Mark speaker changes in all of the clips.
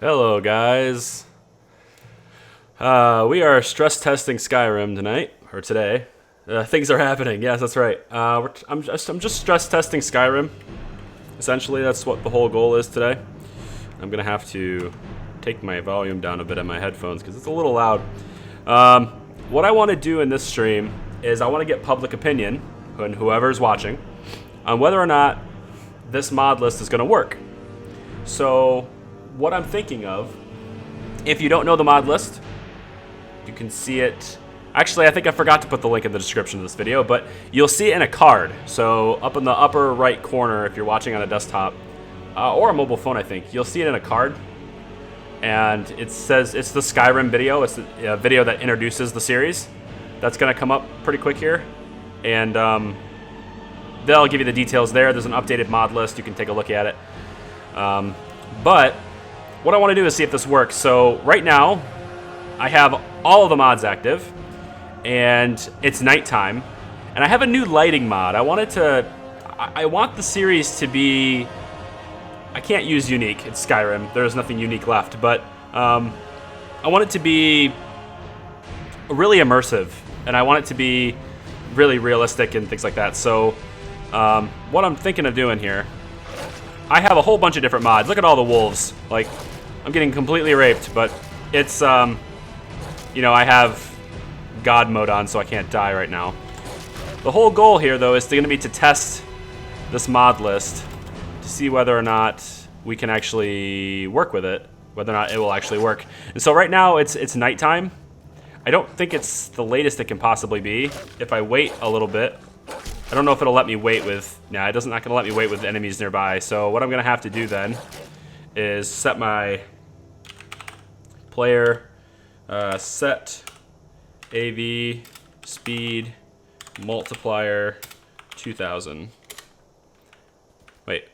Speaker 1: Hello, guys. We are stress testing Skyrim tonight, or today. Things are happening. Yes, that's right. I'm just stress testing Skyrim. Essentially, that's what the whole goal is today. I'm gonna have to take my volume down a bit on my headphones because it's a little loud. What I want to do in this stream is I want to get public opinion, and whoever's watching, on whether or not this mod list is gonna work. So, what I'm thinking of, if you don't know the mod list, you can see it. Actually, I think I forgot to put the link in the description of this video, but you'll see it in a card. So up in the upper right corner, if you're watching on a desktop or a mobile phone, I think you'll see it in a card, and it says it's the Skyrim video. It's the video that introduces the series. That's gonna come up pretty quick here, and they'll give you the details there. There's an updated mod list. You can take a look at it. But what I want to do is see if this works. So right now, I have all of the mods active, and it's nighttime, and I have a new lighting mod. I want the series to be, I can't use unique, it's Skyrim, there's nothing unique left, but I want it to be really immersive, and I want it to be really realistic and things like that. So what I'm thinking of doing here, I have a whole bunch of different mods. Look at all the wolves. Like, I'm getting completely raped, but it's, you know, I have God mode on, so I can't die right now. The whole goal here, though, is going to be to test this mod list to see whether or not we can actually work with it, whether or not it will actually work. And so right now, it's nighttime. I don't think it's the latest it can possibly be. If I wait a little bit, I don't know if it'll let me wait with, nah, it doesn't, not gonna let me wait with enemies nearby. So what I'm gonna have to do then is set my player, set AV speed multiplier 2000. Wait,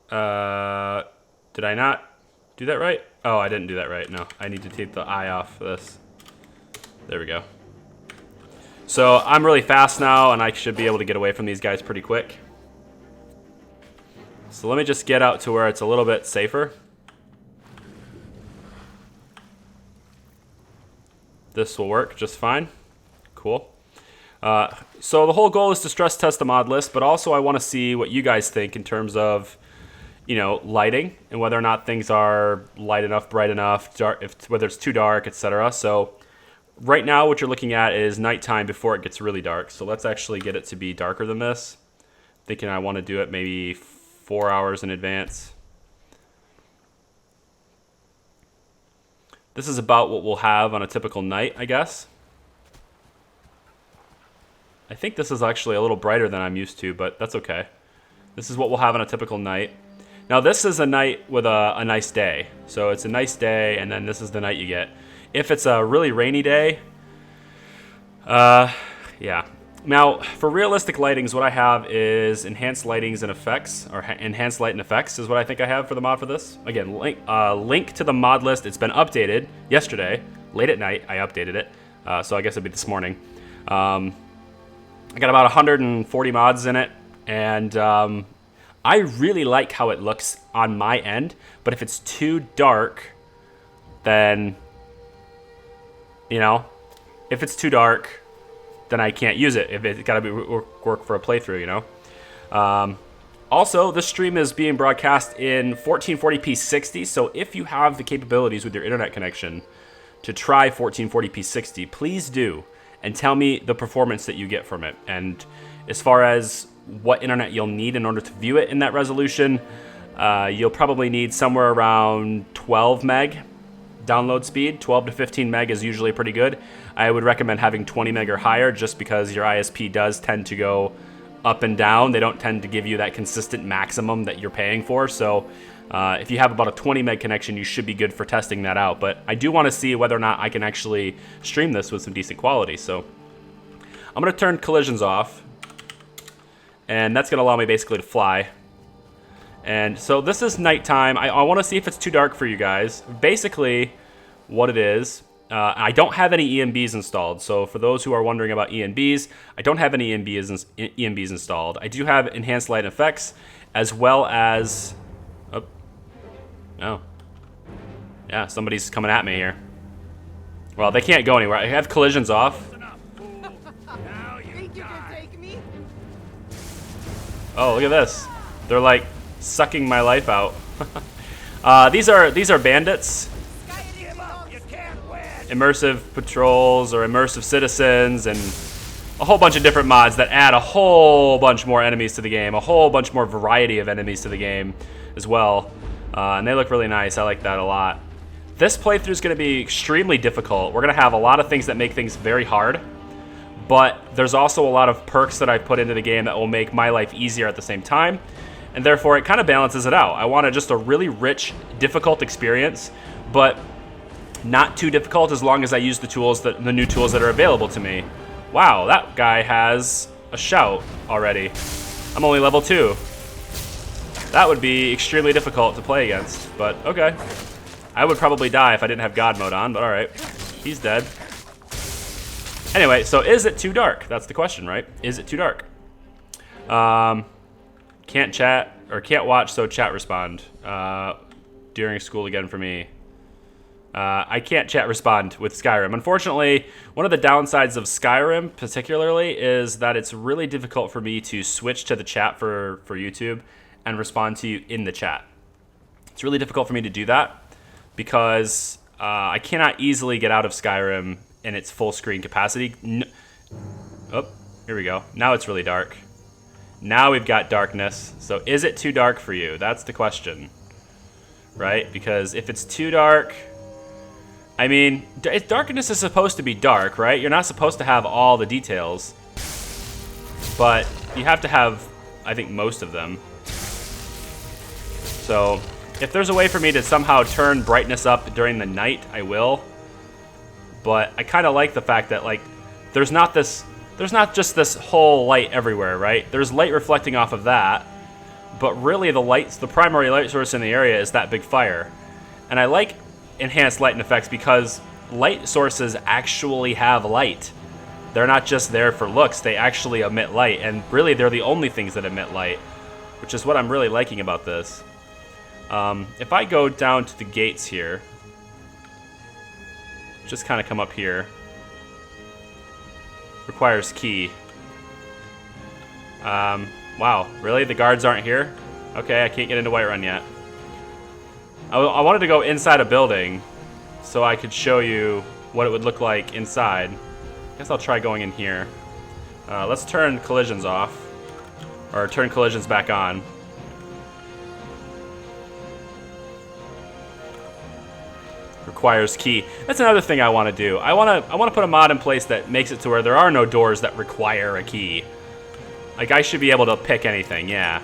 Speaker 1: did I not do that right? Oh, I didn't do that right, no. I need to take the eye off this. There we go. So I'm really fast now, and I should be able to get away from these guys pretty quick. So let me just get out to where it's a little bit safer. This will work just fine. Cool. So the whole goal is to stress test the mod list, but also I want to see what you guys think in terms of, you know, lighting and whether or not things are light enough, bright enough, dark, whether it's too dark, etc. So right now, what you're looking at is nighttime before it gets really dark. So let's actually get it to be darker than this. Thinking I want to do it maybe 4 hours in advance. This is about what we'll have on a typical night, I guess. I think this is actually a little brighter than I'm used to, but that's okay. This is what we'll have on a typical night. Now this is a night with a nice day. So it's a nice day, and then this is the night you get. If it's a really rainy day, yeah. Now, for realistic lightings, what I have is enhanced lightings and effects, or enhanced light and effects is what I think I have for the mod for this. Again, link to the mod list. It's been updated yesterday, late at night. I updated it, so I guess it'd be this morning. I got about 140 mods in it, and I really like how it looks on my end, but if it's too dark, then, you know, if it's too dark, then I can't use it. If it's got to be work for a playthrough, you know. Also, this stream is being broadcast in 1440p 60, so if you have the capabilities with your internet connection to try 1440p 60, please do, and tell me the performance that you get from it. And as far as what internet you'll need in order to view it in that resolution, you'll probably need somewhere around 12 meg download speed. 12 to 15 meg is usually pretty good. I would recommend having 20 meg or higher, just because your ISP does tend to go up and down. They don't tend to give you that consistent maximum that you're paying for. So if you have about a 20 meg connection, you should be good for testing that out. But I do want to see whether or not I can actually stream this with some decent quality. So I'm going to turn collisions off, and that's going to allow me basically to fly. And so this is nighttime. I want to see if it's too dark for you guys. Basically, what it is, I don't have any ENBs installed. So for those who are wondering about ENBs, I don't have any ENBs installed. I do have enhanced light effects, as well as... Oh. Yeah, somebody's coming at me here. Well, they can't go anywhere. I have collisions off. Oh, look at this. They're like sucking my life out. These are bandits. Immersive patrols or immersive citizens and a whole bunch of different mods that add a whole bunch more enemies to the game, a whole bunch more variety of enemies to the game as well. And they look really nice. I like that a lot. This playthrough is going to be extremely difficult. We're going to have a lot of things that make things very hard, but there's also a lot of perks that I put into the game that will make my life easier at the same time, and therefore it kind of balances it out. I wanted just a really rich, difficult experience, but not too difficult as long as I use the new tools that are available to me. Wow, that guy has a shout already. I'm only level 2. That would be extremely difficult to play against, but okay. I would probably die if I didn't have God mode on, but alright. He's dead. Anyway, so is it too dark? That's the question, right? Is it too dark? Can't chat, or can't watch, so chat respond. During school again for me. I can't chat respond with Skyrim. Unfortunately, one of the downsides of Skyrim particularly is that it's really difficult for me to switch to the chat for YouTube and respond to you in the chat. It's really difficult for me to do that because I cannot easily get out of Skyrim in its full screen capacity. Oh, here we go. Now it's really dark. Now we've got darkness. So is it too dark for you? That's the question, right? Because if it's too dark, I mean, darkness is supposed to be dark, right? You're not supposed to have all the details, but you have to have, I think, most of them. So if there's a way for me to somehow turn brightness up during the night, I will. But I kind of like the fact that, like, there's not just this whole light everywhere, right? There's light reflecting off of that, but really the primary light source in the area is that big fire. And I like enhanced lighting effects because light sources actually have light. They're not just there for looks, they actually emit light, and really they're the only things that emit light, which is what I'm really liking about this. If I go down to the gates here, just kind of come up here, requires key. Wow, really? The guards aren't here? Okay, I can't get into Whiterun yet. I wanted to go inside a building so I could show you what it would look like inside. I guess I'll try going in here. Let's turn collisions off, or turn collisions back on. Requires key. That's another thing I want to do. I want to put a mod in place that makes it to where there are no doors that require a key. Like, I should be able to pick anything, yeah.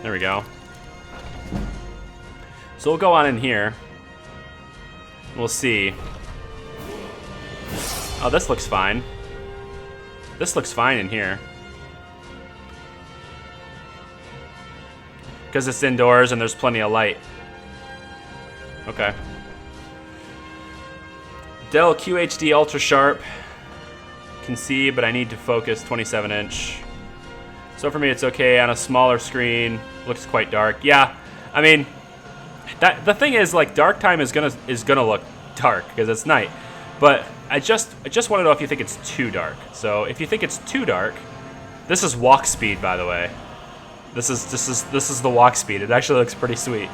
Speaker 1: There we go. So we'll go on in here. We'll see. Oh, this looks fine. This looks fine in here. Because it's indoors and there's plenty of light. Okay. Dell QHD Ultra Sharp. Can see, but I need to focus 27-inch. So for me, it's okay on a smaller screen. Looks quite dark. Yeah, I mean, the thing is, like, dark time is gonna look dark because it's night. But I just want to know if you think it's too dark. So if you think it's too dark, this is walk speed, by the way. This is the walk speed. It actually looks pretty sweet.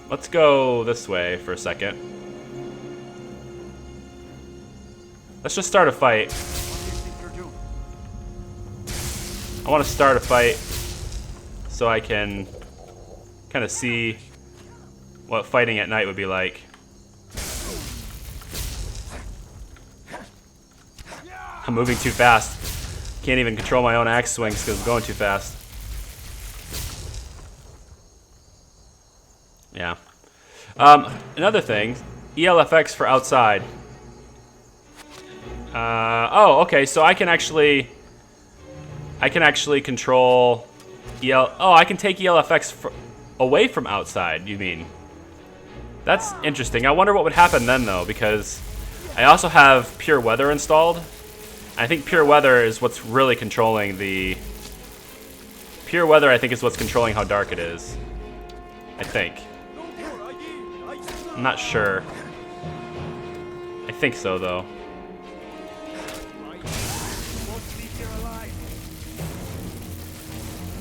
Speaker 1: Let's go this way for a second. Let's just start a fight. I want to start a fight so I can kind of see what fighting at night would be like. I'm moving too fast. Can't even control my own axe swings because I'm going too fast. Yeah. Another thing, ELFX for outside. Oh, okay. So I can actually control Oh, I can take ELFX away from outside. You mean? That's interesting. I wonder what would happen then, though, because I also have Pure Weather installed. I think Pure Weather is what's really controlling the pure weather, I think, is what's controlling how dark it is. I think. I'm not sure. I think so, though.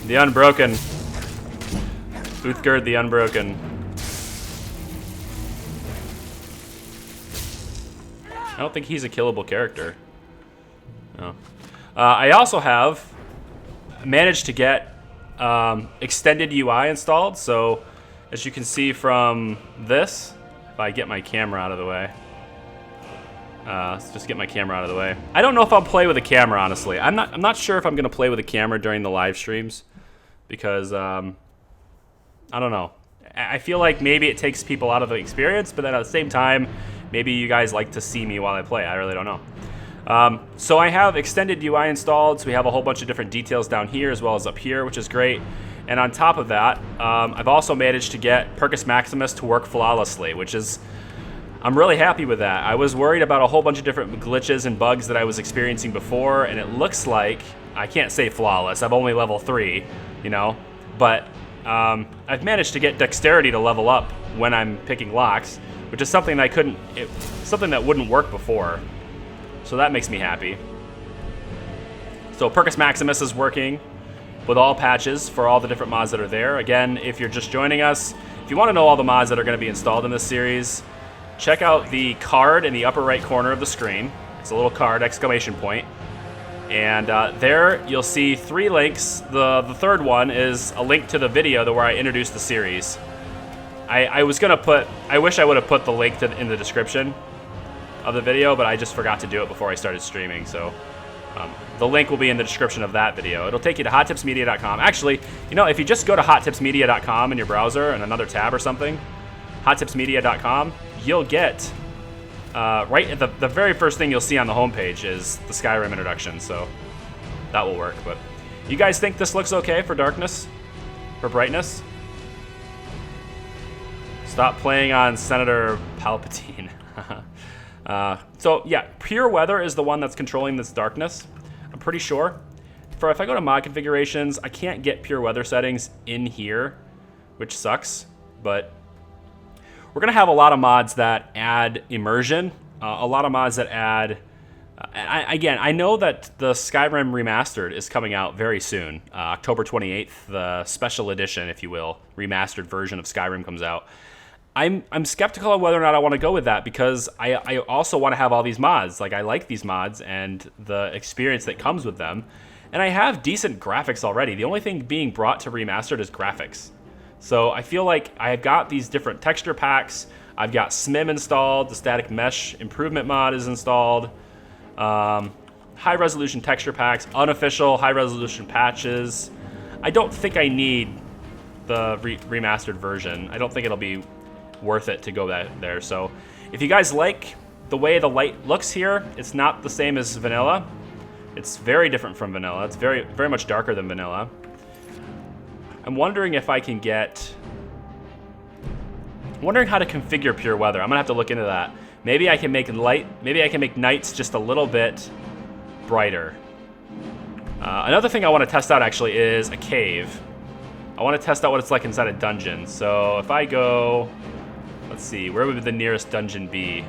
Speaker 1: The Unbroken. Uthgerd the Unbroken. I don't think he's a killable character. No. I also have managed to get extended UI installed. So, as you can see from this, if I get my camera out of the way. Let's just get my camera out of the way. I don't know if I'll play with a camera, honestly. I'm not sure if I'm gonna play with a camera during the live streams because I don't know. I feel like maybe it takes people out of the experience, but then at the same time, maybe you guys like to see me while I play. I really don't know. So I have extended UI installed, so we have a whole bunch of different details down here as well as up here, which is great. And on top of that, I've also managed to get Percus Maximus to work flawlessly, which is, I'm really happy with that. I was worried about a whole bunch of different glitches and bugs that I was experiencing before, and it looks like, I can't say flawless, I'm only level 3, you know, but I've managed to get dexterity to level up when I'm picking locks, which is something that something that wouldn't work before. So that makes me happy. So Percus Maximus is working with all patches for all the different mods that are there. Again, if you're just joining us, if you want to know all the mods that are going to be installed in this series, check out the card in the upper right corner of the screen. It's a little card, exclamation point. And there you'll see 3 links. The third one is a link to the video where I introduced the series. I wish I would have put the link in the description of the video, but I just forgot to do it before I started streaming. So the link will be in the description of that video. It'll take you to hottipsmedia.com. Actually, you know, if you just go to hottipsmedia.com in your browser and another tab or something, hottipsmedia.com, you'll get right at the very first thing you'll see on the homepage is the Skyrim introduction, so that will work. But you guys think this looks okay for darkness? For brightness? Stop playing on Senator Palpatine. So yeah, pure weather is the one that's controlling this darkness, I'm pretty sure. If I go to mod configurations, I can't get pure weather settings in here, which sucks, but we're gonna have a lot of mods that add immersion, a lot of mods that add, again, I know that the Skyrim Remastered is coming out very soon. October 28th, the special edition, if you will, remastered version of Skyrim comes out. I'm skeptical on whether or not I want to go with that because I also want to have all these mods. Like, I like these mods and the experience that comes with them. And I have decent graphics already. The only thing being brought to Remastered is graphics. So I feel like I've got these different texture packs. I've got SMIM installed. The static mesh improvement mod is installed. High resolution texture packs, unofficial high resolution patches. I don't think I need the remastered version. I don't think it'll be worth it to go there. So if you guys like the way the light looks here, it's not the same as vanilla. It's very different from vanilla. It's very, very much darker than vanilla. I'm wondering if I can I'm wondering how to configure pure weather. I'm gonna have to look into that. Maybe I can make nights just a little bit brighter. Another thing I want to test out actually is a cave. I want to test out what it's like inside a dungeon. So if I go, let's see, where would the nearest dungeon be?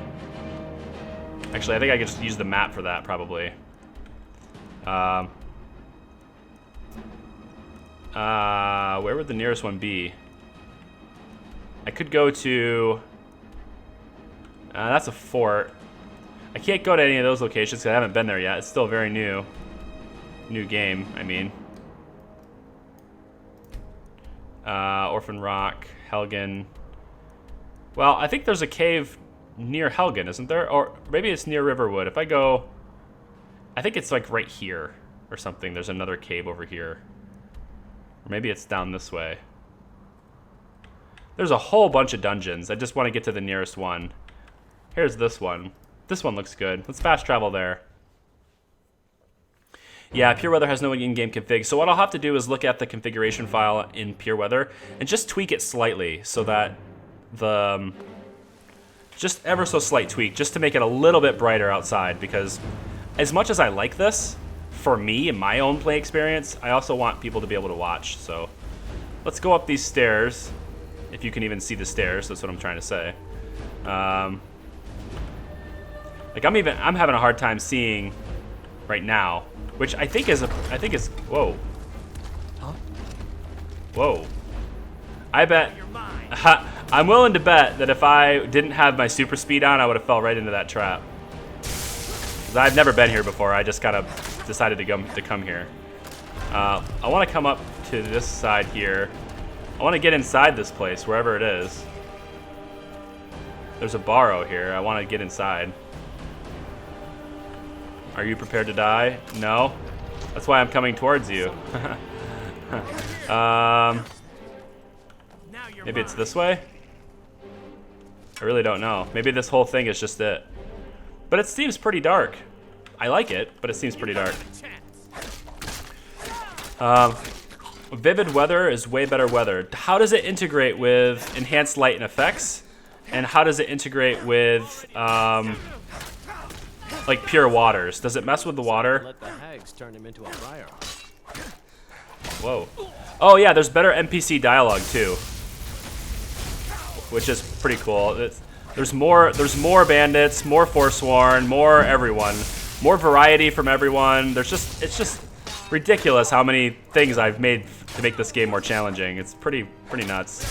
Speaker 1: Actually, I think I could just use the map for that probably. Where would the nearest one be? I could go to, that's a fort. I can't go to any of those locations because I haven't been there yet. It's still very new game, I mean. Orphan Rock, Helgen. Well, I think there's a cave near Helgen, isn't there? Or maybe it's near Riverwood. If I go, I think it's like right here or something. There's another cave over here. Or maybe it's down this way. There's a whole bunch of dungeons. I just want to get to the nearest one. Here's this one. This one looks good. Let's fast travel there. Yeah, Pure Weather has no in-game config. So what I'll have to do is look at the configuration file in Pure Weather and just tweak it slightly so that just ever so slight tweak, just to make it a little bit brighter outside, because as much as I like this, for me and my own play experience, I also want people to be able to watch. So let's go up these stairs. If you can even see the stairs, that's what I'm trying to say. Like I'm having a hard time seeing right now, which I think is whoa.
Speaker 2: Huh?
Speaker 1: Whoa. I bet I'm willing to bet that if I didn't have my super speed on, I would have fell right into that trap. 'Cause I've never been here before. I just kind of decided to come here. I want to come up to this side here. I want to get inside this place, wherever it is. There's a barrow here. I want to get inside. Are you prepared to die? No? That's why I'm coming towards you. Maybe it's this way? I really don't know. Maybe this whole thing is just it. But it seems pretty dark. I like it, but it seems pretty dark. Vivid weather is way better weather. How does it integrate with enhanced light and effects? And how does it integrate with like pure waters? Does it mess with the water?
Speaker 2: Let the hags turn him into a friar.
Speaker 1: Whoa. Oh yeah, there's better NPC dialogue too, which is pretty cool. There's more bandits, more Forsworn, more everyone, more variety from everyone. It's just ridiculous how many things I've made to make this game more challenging. It's pretty nuts.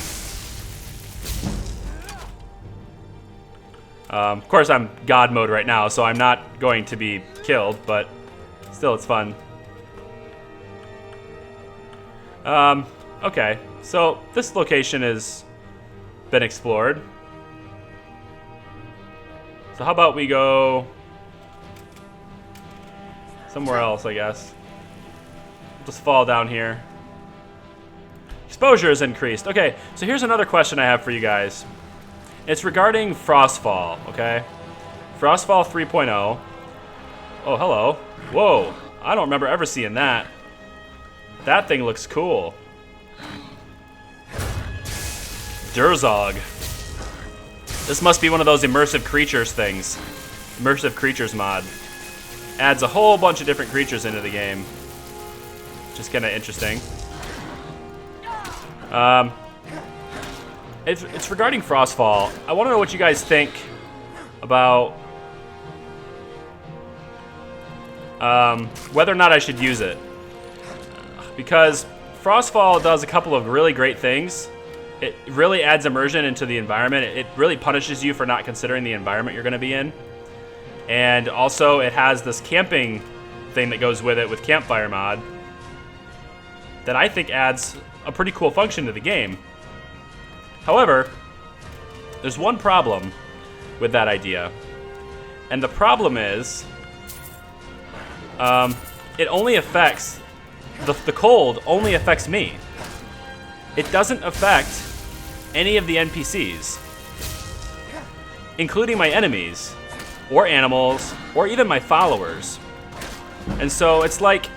Speaker 1: Of course, I'm God mode right now, so I'm not going to be killed, but still, it's fun. Okay, so this location has been explored. So how about we go somewhere else, I guess. Just fall down here. Exposure is increased. Okay, so here's another question I have for you guys. It's regarding Frostfall, okay? Frostfall 3.0. Oh, hello. Whoa, I don't remember ever seeing that. That thing looks cool. Durzog. This must be one of those immersive creatures things. Immersive creatures mod. Adds a whole bunch of different creatures into the game. Just kind of interesting. It's regarding Frostfall. I want to know what you guys think about whether or not I should use it. Because Frostfall does a couple of really great things. It really adds immersion into the environment. It really punishes you for not considering the environment you're going to be in. And also it has this camping thing that goes with it with Campfire mod that I think adds a pretty cool function to the game. However, there's one problem with that idea. And the problem is it only affects the cold only affects me. It doesn't affect any of the NPCs, including my enemies, or animals, or even my followers. And so it's like,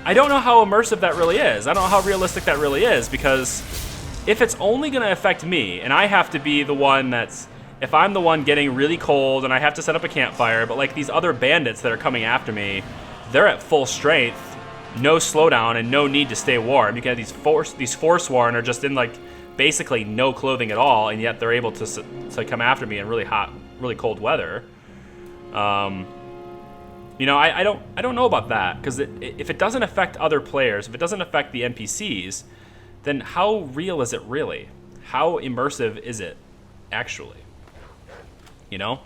Speaker 1: I don't know how immersive that really is. I don't know how realistic that really is, because if it's only gonna affect me, and I have to be the one that's, if I'm the one getting really cold and I have to set up a campfire, but like these other bandits that are coming after me, they're at full strength, no slowdown, and no need to stay warm. You can have these Forsworn are just in like basically no clothing at all, and yet they're able to come after me in really hot, really cold weather. You know, I don't know about that, because if it doesn't affect other players, if it doesn't affect the NPCs, then how real is it really? How immersive is it actually? You know?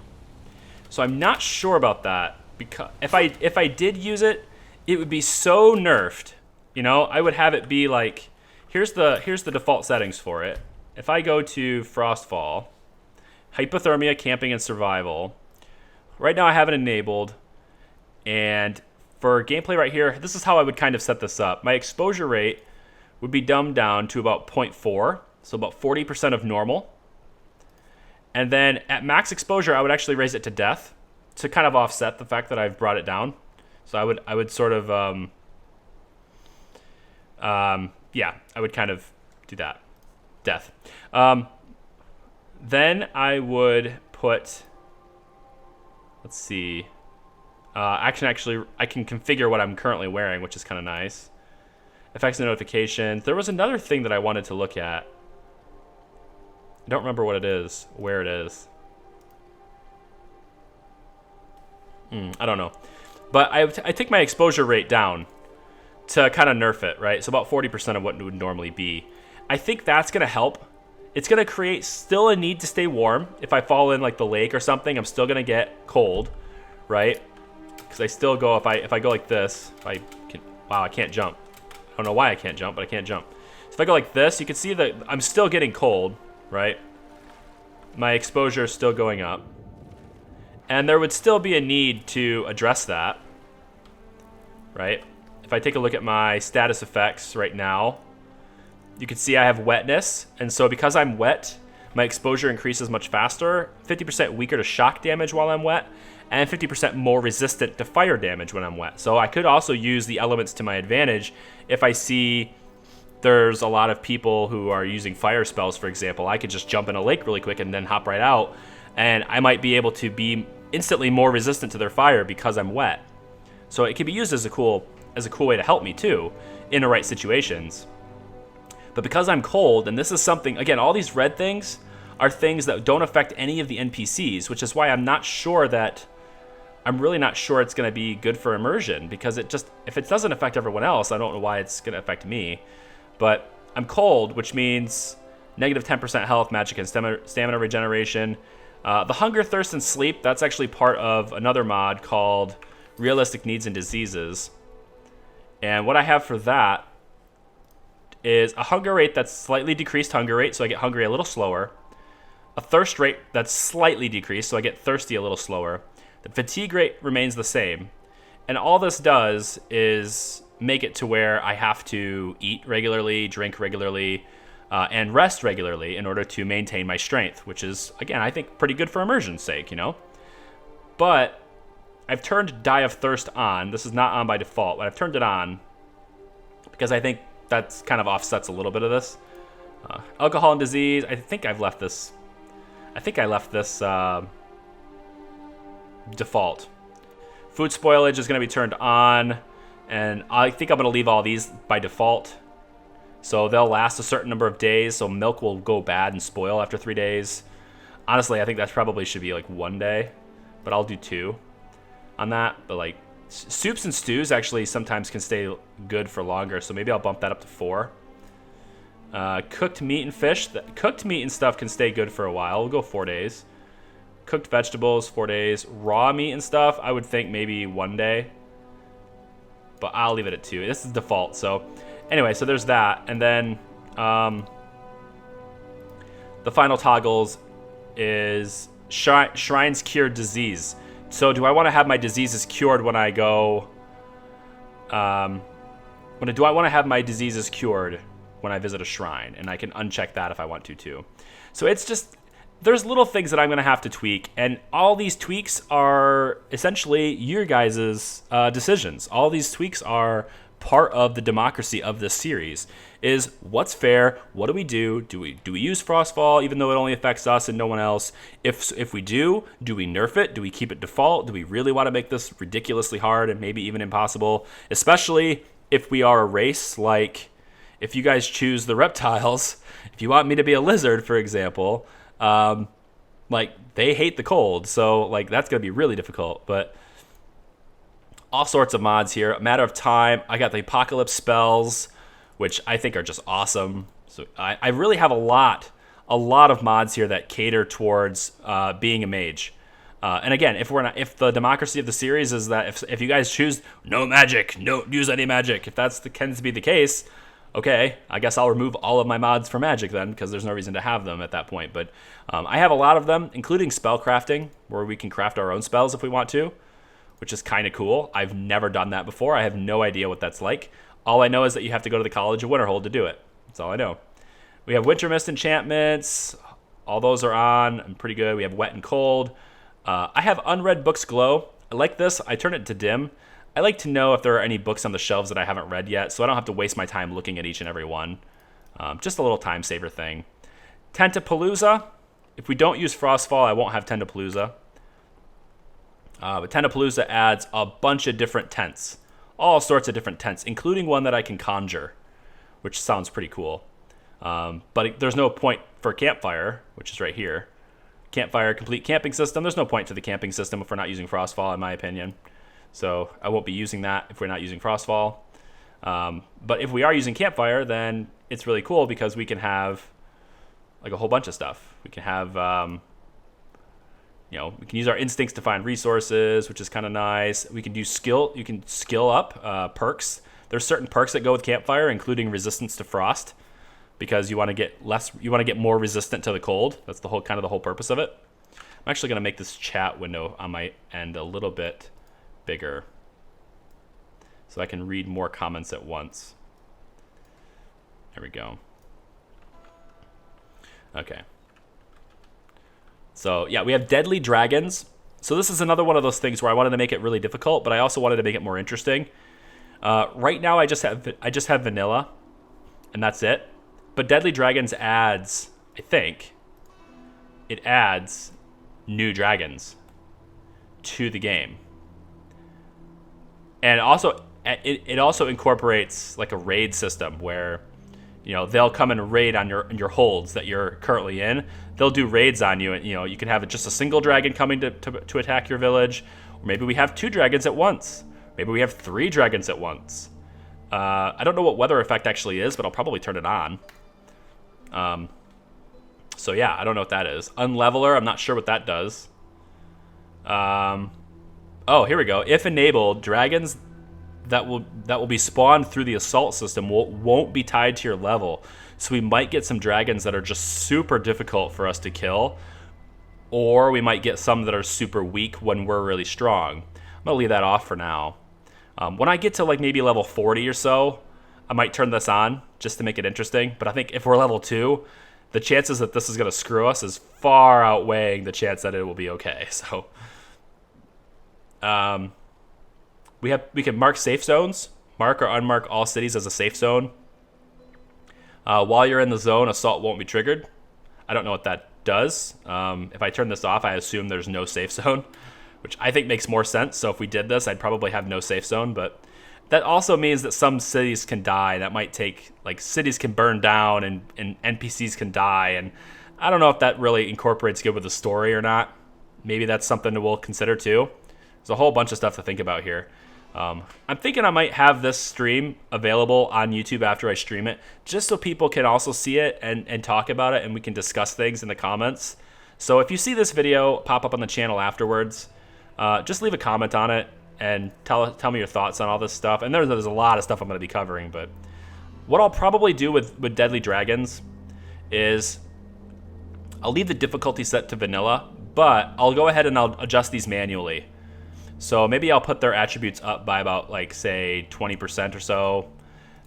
Speaker 1: So I'm not sure about that, because if I did use it, it would be so nerfed. You know, I would have it be like, here's the default settings for it. If I go to Frostfall, hypothermia, camping, and survival, right now I have it enabled. And for gameplay right here, this is how I would kind of set this up. My exposure rate would be dumbed down to about 0.4, so about 40% of normal. And then at max exposure, I would actually raise it to death to kind of offset the fact that I've brought it down. So I would sort of, yeah, I would kind of do that. Death. Then I would put, let's see. I can configure what I'm currently wearing, which is kind of nice. Effects and notifications. There was another thing that I wanted to look at. I don't remember what it is, where it is. I don't know. But I take my exposure rate down to kind of nerf it, right? So about 40% of what it would normally be. I think that's going to help. It's going to create still a need to stay warm. If I fall in like the lake or something, I'm still going to get cold, right? Because I still go, if I go like this, wow, I can't jump. I don't know why I can't jump, but I can't jump. So if I go like this, you can see that I'm still getting cold, right? My exposure is still going up. And there would still be a need to address that, right? If I take a look at my status effects right now, you can see I have wetness. And so because I'm wet, my exposure increases much faster, 50% weaker to shock damage while I'm wet, and 50% more resistant to fire damage when I'm wet. So I could also use the elements to my advantage if I see there's a lot of people who are using fire spells, for example. I could just jump in a lake really quick and then hop right out, and I might be able to be instantly more resistant to their fire because I'm wet. So it can be used as a cool way to help me too in the right situations. But because I'm cold, and this is something, again, all these red things are things that don't affect any of the NPCs, which is why I'm really not sure it's going to be good for immersion, because if it doesn't affect everyone else, I don't know why it's going to affect me. But I'm cold, which means negative 10% health, magic, and stamina regeneration. The hunger, thirst, and sleep, that's actually part of another mod called Realistic Needs and Diseases. And what I have for that is a hunger rate that's slightly decreased hunger rate, so I get hungry a little slower. A thirst rate that's slightly decreased, so I get thirsty a little slower. The fatigue rate remains the same. And all this does is make it to where I have to eat regularly, drink regularly, and rest regularly in order to maintain my strength, which is, again, I think pretty good for immersion's sake, you know? But I've turned Die of Thirst on. This is not on by default, but I've turned it on because I think that's kind of offsets a little bit of this. Alcohol and disease, I think I left this default. Food spoilage is going to be turned on, and I think I'm going to leave all these by default. So they'll last a certain number of days, so milk will go bad and spoil after 3 days. Honestly, I think that probably should be like 1 day, but I'll do 2 on that. But like soups and stews actually sometimes can stay good for longer, so maybe I'll bump that up to 4. Cooked meat and fish. Cooked meat and stuff can stay good for a while. We'll go 4 days. Cooked vegetables, 4 days. Raw meat and stuff, I would think maybe 1 day. But I'll leave it at 2. This is default, so... Anyway, so there's that. And then the final toggles is Shrines Cure Disease. So do I want to have my diseases cured when I go... do I want to have my diseases cured when I visit a shrine? And I can uncheck that if I want to, too. So it's just... There's little things that I'm going to have to tweak, and all these tweaks are essentially your guys' decisions. All these tweaks are part of the democracy of this series. Is what's fair? What do we do? Do we use Frostfall even though it only affects us and no one else? If we do we nerf it? Do we keep it default? Do we really want to make this ridiculously hard and maybe even impossible? Especially if we are a race, like if you guys choose the reptiles, if you want me to be a lizard, for example, like they hate the cold, so like that's gonna be really difficult. But all sorts of mods here. A matter of time. I got the apocalypse spells, which I think are just awesome. So I really have a lot of mods here that cater towards being a mage. And again, if the democracy of the series is that if you guys choose no magic, don't use any magic, if that's tends to be the case, okay, I guess I'll remove all of my mods for magic then, because there's no reason to have them at that point. But I have a lot of them, including spell crafting, where we can craft our own spells if we want to, which is kind of cool. I've never done that before. I have no idea what that's like. All I know is that you have to go to the College of Winterhold to do it. That's all I know. We have Winter Mist enchantments. All those are on. I'm pretty good. We have Wet and Cold. I have Unread Books Glow. I like this. I turn it to dim. I like to know if there are any books on the shelves that I haven't read yet, so I don't have to waste my time looking at each and every one. Just a little time saver thing. Tentapalooza. If we don't use Frostfall, I won't have Tentapalooza. But Tentapalooza adds a bunch of different tents. All sorts of different tents, including one that I can conjure, which sounds pretty cool. But there's no point for campfire, which is right here. Campfire, complete camping system. There's no point to the camping system if we're not using Frostfall, in my opinion. So I won't be using that if we're not using Frostfall. But if we are using campfire, then it's really cool because we can have like a whole bunch of stuff. We can have, we can use our instincts to find resources, which is kind of nice. We can do skill. You can skill up perks. There's certain perks that go with campfire, including resistance to frost, because you want to get more resistant to the cold. That's the whole purpose of it. I'm actually going to make this chat window on my end a little bit bigger so I can read more comments at once. There we go. Okay. So yeah, we have deadly dragons. So this is another one of those things where I wanted to make it really difficult, but I also wanted to make it more interesting. Right now I just have vanilla, and that's it. But Deadly Dragons adds, I think, it adds new dragons to the game. And also, it also incorporates like a raid system where, they'll come and raid on your holds that you're currently in. They'll do raids on you, and you can have just a single dragon coming to attack your village, or maybe we have 2 dragons at once. Maybe we have 3 dragons at once. I don't know what weather effect actually is, but I'll probably turn it on. So yeah, I don't know what that is. Unleveler, I'm not sure what that does. Oh, here we go. If enabled, dragons that will be spawned through the assault system won't be tied to your level. So we might get some dragons that are just super difficult for us to kill, or we might get some that are super weak when we're really strong. I'm gonna leave that off for now. When I get to like maybe level 40 or so, I might turn this on just to make it interesting. But I think if we're level 2, the chances that this is going to screw us is far outweighing the chance that it will be okay. So we can mark safe zones, mark or unmark all cities as a safe zone. While you're in the zone, assault won't be triggered. I don't know what that does. If I turn this off, I assume there's no safe zone, which I think makes more sense. So if we did this, I'd probably have no safe zone, but that also means that some cities can die. That might take, like, cities can burn down and NPCs can die. And I don't know if that really incorporates good with the story or not. Maybe that's something that we'll consider too. There's a whole bunch of stuff to think about here. I'm thinking I might have this stream available on YouTube after I stream it, just so people can also see it and talk about it, and we can discuss things in the comments. So if you see this video pop up on the channel afterwards, just leave a comment on it and tell me your thoughts on all this stuff. And there's a lot of stuff I'm going to be covering, but what I'll probably do with Deadly Dragons is I'll leave the difficulty set to vanilla, but I'll go ahead and I'll adjust these manually. So maybe I'll put their attributes up by about, like, say 20% or so.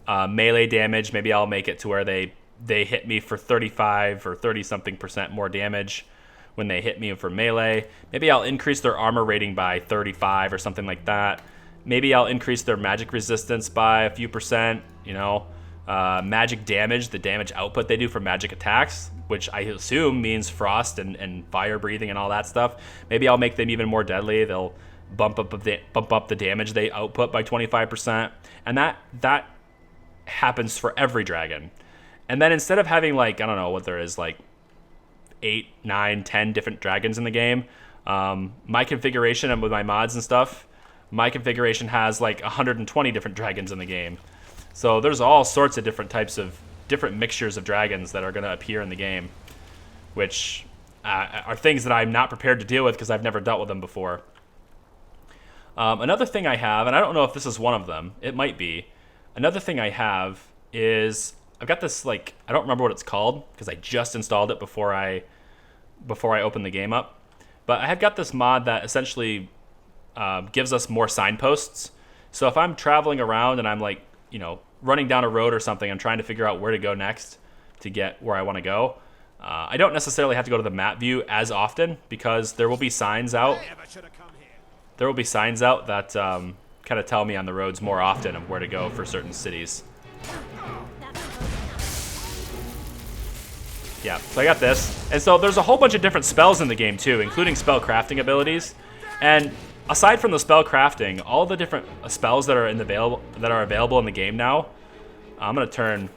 Speaker 1: Melee damage, maybe I'll make it to where they hit me for 35 or 30-something% more damage when they hit me for melee. Maybe I'll increase their armor rating by 35 or something like that. Maybe I'll increase their magic resistance by a few percent, magic damage, the damage output they do for magic attacks, which I assume means frost and fire breathing and all that stuff. Maybe I'll make them even more deadly. They'll bump up the damage they output by 25%. And that happens for every dragon. And then instead of having, like, I don't know what there is, like 8, 9, 10 different dragons in the game, my configuration and with my mods and stuff, my configuration has like 120 different dragons in the game. So there's all sorts of different mixtures of dragons that are going to appear in the game, which are things that I'm not prepared to deal with because I've never dealt with them before. Another thing I have, and I don't know if this is one of them, it might be. Another thing I have is I've got this, like, I don't remember what it's called because I just installed it before I opened the game up. But I have got this mod that essentially gives us more signposts. So if I'm traveling around and I'm, like, running down a road or something, I'm trying to figure out where to go next to get where I want to go. I don't necessarily have to go to the map view as often because there will be signs out. There will be signs out that kind of tell me on the roads more often of where to go for certain cities. Yeah, so I got this. And so there's a whole bunch of different spells in the game too, including spell crafting abilities. And aside from the spell crafting, all the different spells that are available in the game now, I'm gonna turn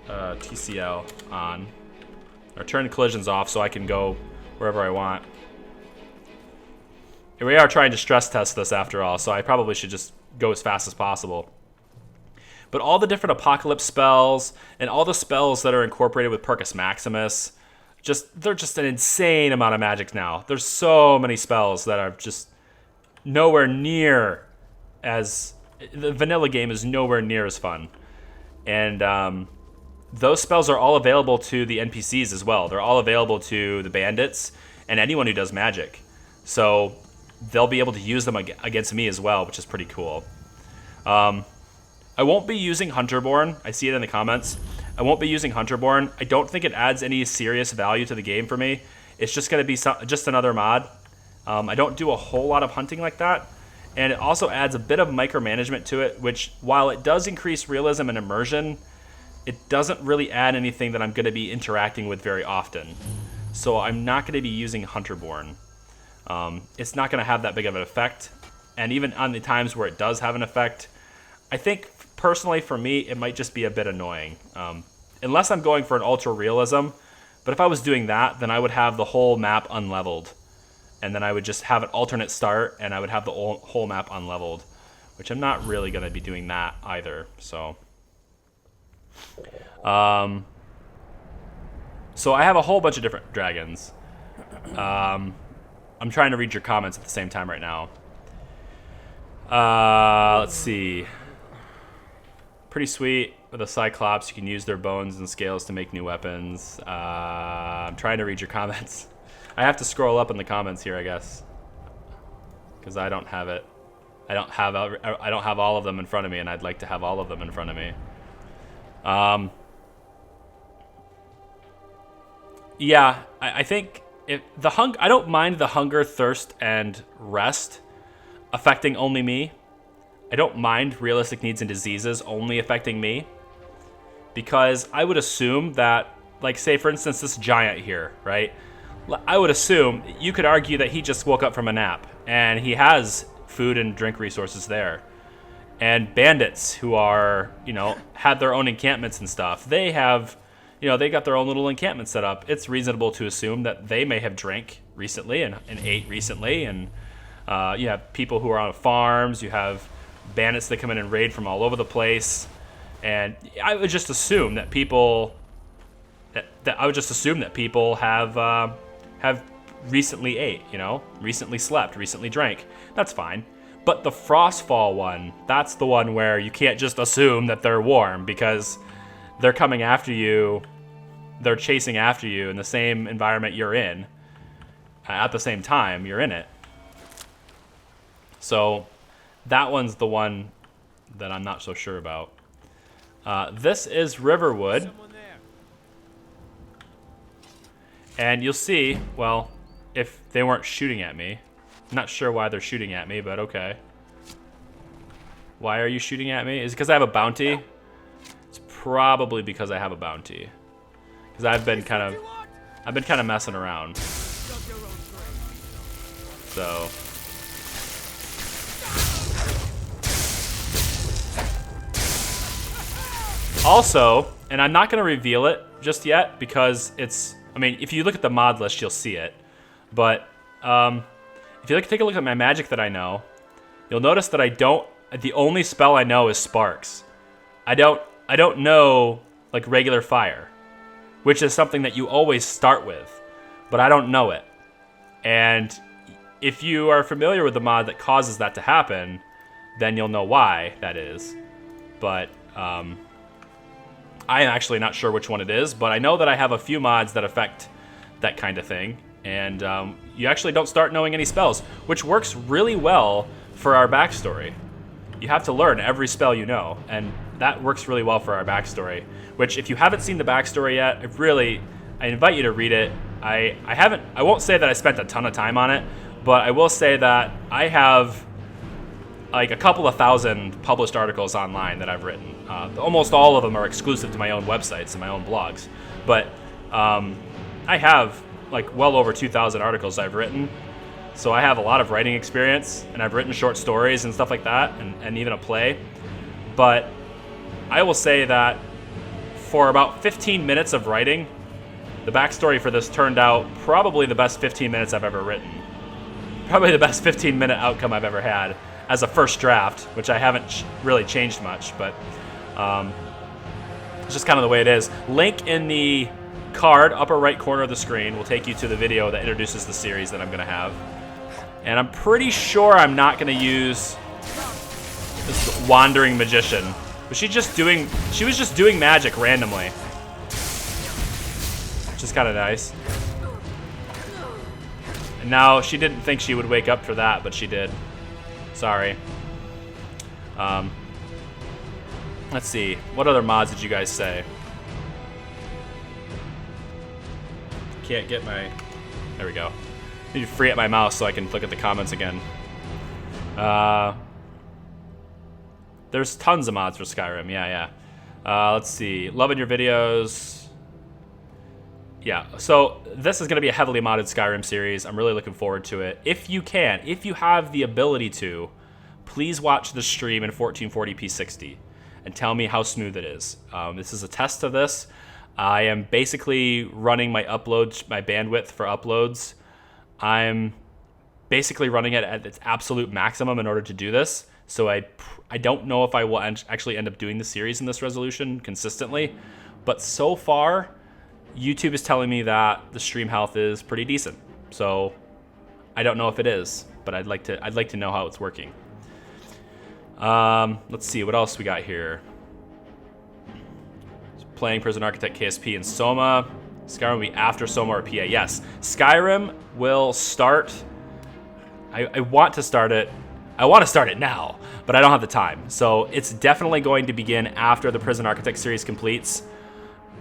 Speaker 1: TCL on, or turn collisions off so I can go wherever I want. And we are trying to stress test this after all, so I probably should just go as fast as possible. But all the different apocalypse spells and all the spells that are incorporated with Percus Maximus, they're just an insane amount of magic now. There's so many spells that are just nowhere near as... The vanilla game is nowhere near as fun. And those spells are all available to the NPCs as well. They're all available to the bandits and anyone who does magic. So they'll be able to use them against me as well, which is pretty cool. I won't be using Hunterborn. I see it in the comments. I won't be using Hunterborn. I don't think it adds any serious value to the game for me. It's just going to be just another mod. I don't do a whole lot of hunting like that. And it also adds a bit of micromanagement to it, which, while it does increase realism and immersion, it doesn't really add anything that I'm going to be interacting with very often. So I'm not going to be using Hunterborn. It's not going to have that big of an effect. And even on the times where it does have an effect, I think personally for me, it might just be a bit annoying. Unless I'm going for an ultra realism. But if I was doing that, then I would have the whole map unleveled. And then I would just have an alternate start, and I would have the whole map unleveled. Which I'm not really going to be doing that either. So I have a whole bunch of different dragons. I'm trying to read your comments at the same time right now. Let's see. Pretty sweet. With a Cyclops, you can use their bones and scales to make new weapons. I'm trying to read your comments. I have to scroll up in the comments here, I guess, because I don't have it. I don't have all of them in front of me, and I'd like to have all of them in front of me. Yeah, I think if I don't mind the hunger, thirst, and rest affecting only me. I don't mind realistic needs and diseases only affecting me, because I would assume that, like, say for instance this giant here, right? I would assume, you could argue that he just woke up from a nap and he has food and drink resources there. And bandits who are, had their own encampments and stuff, they have, they got their own little encampment set up. It's reasonable to assume that they may have drank recently and ate recently. And you have people who are on farms, you have bandits that come in and raid from all over the place. And I would just assume that people have recently ate, recently slept, recently drank. That's fine. But the Frostfall one, that's the one where you can't just assume that they're warm, because they're coming after you, they're chasing after you in the same environment you're in. At the same time, you're in it. So that one's the one that I'm not so sure about. This is Riverwood. And you'll see, well, if they weren't shooting at me. I'm not sure why they're shooting at me, but okay. Why are you shooting at me? Is it because I have a bounty? It's probably because I have a bounty. Because I've been kind of messing around. So also, and I'm not going to reveal it just yet because it's, I mean, if you look at the mod list, you'll see it. But if you take a look at my magic that I know, you'll notice that the only spell I know is Sparks. I don't know like regular fire, which is something that you always start with, but I don't know it. And if you are familiar with the mod that causes that to happen, then you'll know why that is. But I am actually not sure which one it is, but I know that I have a few mods that affect that kind of thing. And you actually don't start knowing any spells, which works really well for our backstory. You have to learn every spell you know, and that works really well for our backstory. Which, if you haven't seen the backstory yet, I invite you to read it. I won't say that I spent a ton of time on it, but I will say that I have like a couple of thousand published articles online that I've written. Almost all of them are exclusive to my own websites and my own blogs. But I have like well over 2,000 articles I've written. So I have a lot of writing experience, and I've written short stories and stuff like that, and even a play. But I will say that for about 15 minutes of writing, the backstory for this turned out probably the best 15 minutes I've ever written. Probably the best 15-minute outcome I've ever had as a first draft, which I haven't really changed much, but it's just kind of the way it is. Link in the card, upper right corner of the screen, will take you to the video that introduces the series that I'm going to have. And I'm pretty sure I'm not going to use this wandering magician. But she was just doing magic randomly. Which is kind of nice. And now she didn't think she would wake up for that, but she did. Sorry. Let's see. What other mods did you guys say? Can't get my... There we go. Need to free up my mouse so I can look at the comments again. There's tons of mods for Skyrim. Yeah. Let's see. Loving your videos. Yeah, so this is going to be a heavily modded Skyrim series. I'm really looking forward to it. If you have the ability to, please watch the stream in 1440p 60 and tell me how smooth it is. This is a test of this. I am basically running my bandwidth for uploads. I'm basically running it at its absolute maximum in order to do this. So I don't know if I will actually end up doing the series in this resolution consistently, but so far, YouTube is telling me that the stream health is pretty decent. So I don't know if it is, but I'd like to know how it's working. Let's see what else we got here. Playing Prison Architect KSP and Soma. Skyrim will be after Soma or PA. Yes, Skyrim will start. I want to start it. I want to start it now, but I don't have the time. So it's definitely going to begin after the Prison Architect series completes.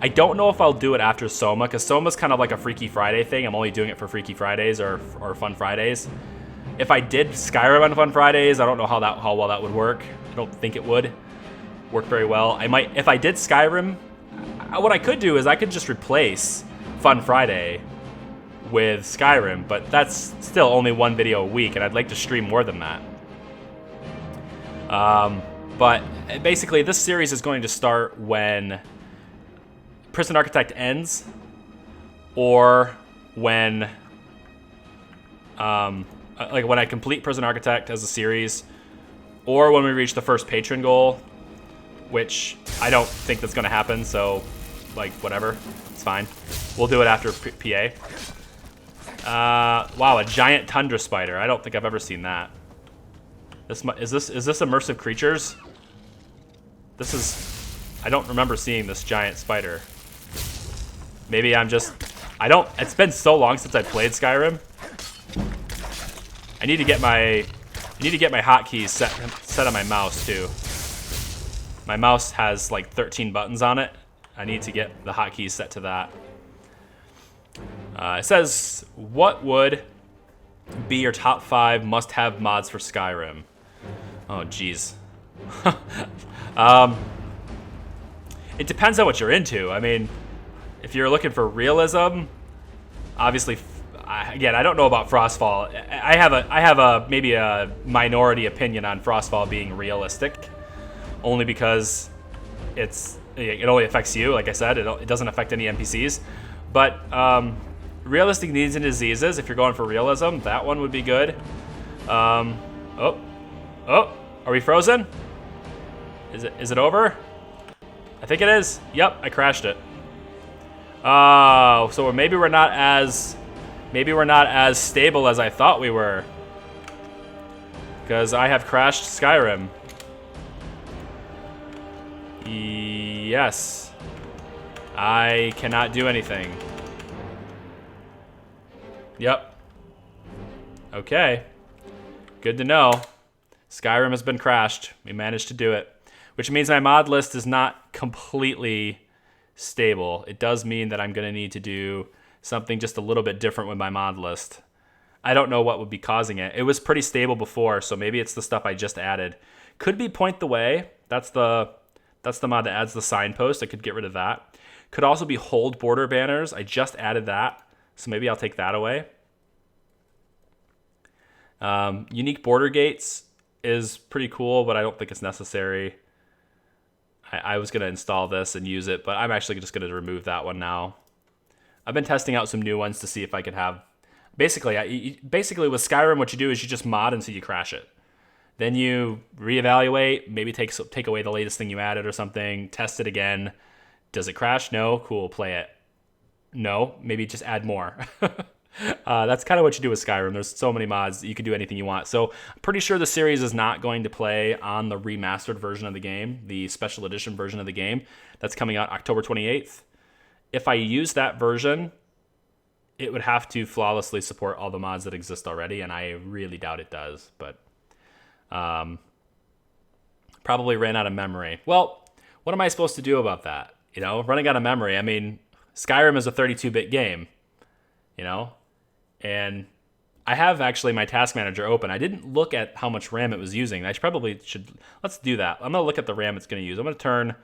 Speaker 1: I don't know if I'll do it after Soma, because Soma's kind of like a Freaky Friday thing. I'm only doing it for Freaky Fridays or Fun Fridays. If I did Skyrim on Fun Fridays, I don't know how well that would work. I don't think it would work very well. I might, if I did Skyrim, what I could do is I could just replace Fun Friday with Skyrim, but that's still only one video a week, and I'd like to stream more than that. But basically, this series is going to start when Prison Architect ends, or when like when I complete Prison Architect as a series, or when we reach the first patron goal, which I don't think that's going to happen, so like whatever, it's fine. We'll do it after PA. Wow, a giant tundra spider. I don't think I've ever seen that. Is this immersive creatures? This is, I don't remember seeing this giant spider. Maybe I'm just, it's been so long since I played Skyrim. I need to get my hotkeys set on my mouse too. My mouse has like 13 buttons on it. I need to get the hotkeys set to that. It says, what would be your top 5 must-have mods for Skyrim? Oh, geez. It depends on what you're into. I mean, if you're looking for realism, obviously, again, I don't know about Frostfall. I have a maybe a minority opinion on Frostfall being realistic, only because it only affects you. Like I said, it doesn't affect any NPCs. But realistic needs and diseases, if you're going for realism, that one would be good. Oh, are we frozen? Is it over? I think it is. Yep, I crashed it. Oh, so maybe we're not as stable as I thought we were, because I have crashed Skyrim. Yes, I cannot do anything. Yep. Okay. Good to know. Skyrim has been crashed. We managed to do it, which means my mod list is not completely stable. It does mean that I'm going to need to do something just a little bit different with my mod list. I don't know what would be causing it. It was pretty stable before, so maybe it's the stuff I just added. Could be Point the Way. That's the mod that adds the signpost. I could get rid of that. Could also be Hold Border Banners. I just added that, so maybe I'll take that away. Unique border gates is pretty cool, but I don't think it's necessary. I was going to install this and use it, but I'm actually just going to remove that one now. I've been testing out some new ones to see if I could have... Basically with Skyrim, what you do is you just mod until you crash it. Then you reevaluate, maybe take away the latest thing you added or something, test it again. Does it crash? No? Cool, play it. No? Maybe just add more. That's kind of what you do with Skyrim. There's so many mods that you can do anything you want. So I'm pretty sure the series is not going to play on the remastered version of the game, the special edition version of the game that's coming out October 28th. If I use that version, it would have to flawlessly support all the mods that exist already, and I really doubt it does. But probably ran out of memory. Well, what am I supposed to do about that? You know, running out of memory. I mean, Skyrim is a 32-bit game, you know, and I have actually my task manager open. I didn't look at how much RAM it was using. I probably should. Let's do that. I'm going to look at the RAM it's going to use. I'm going to turn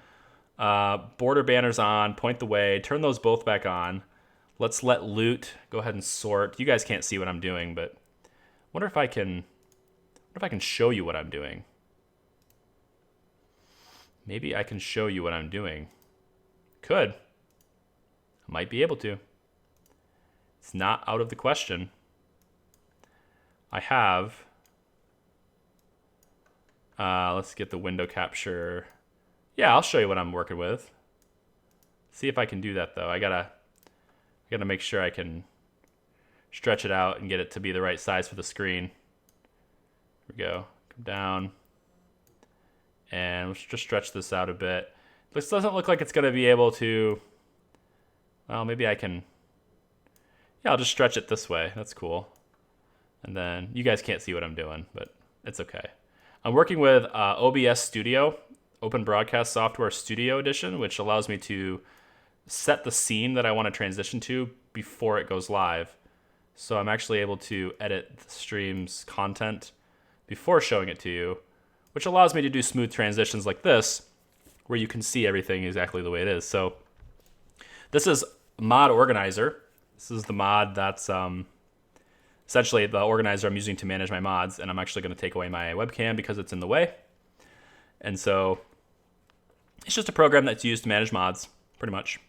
Speaker 1: border banners on, point the way, turn those both back on. Let's let loot go ahead and sort. You guys can't see what I'm doing, but I wonder if I can show you what I'm doing. Maybe I can show you what I'm doing. Could. I might be able to. It's not out of the question. I have... let's get the window capture. Yeah, I'll show you what I'm working with. See if I can do that, though. I gotta make sure I can stretch it out and get it to be the right size for the screen. Here we go. Come down. And let's just stretch this out a bit. This doesn't look like it's going to be able to... Well, maybe I can... Yeah, I'll just stretch it this way. That's cool. And then you guys can't see what I'm doing, but it's okay. I'm working with OBS Studio, Open Broadcast Software Studio Edition, which allows me to set the scene that I want to transition to before it goes live. So I'm actually able to edit the stream's content before showing it to you, which allows me to do smooth transitions like this, where you can see everything exactly the way it is. So this is Mod Organizer. This is the mod that's essentially the organizer I'm using to manage my mods, and I'm actually going to take away my webcam because it's in the way. And so it's just a program that's used to manage mods, pretty much.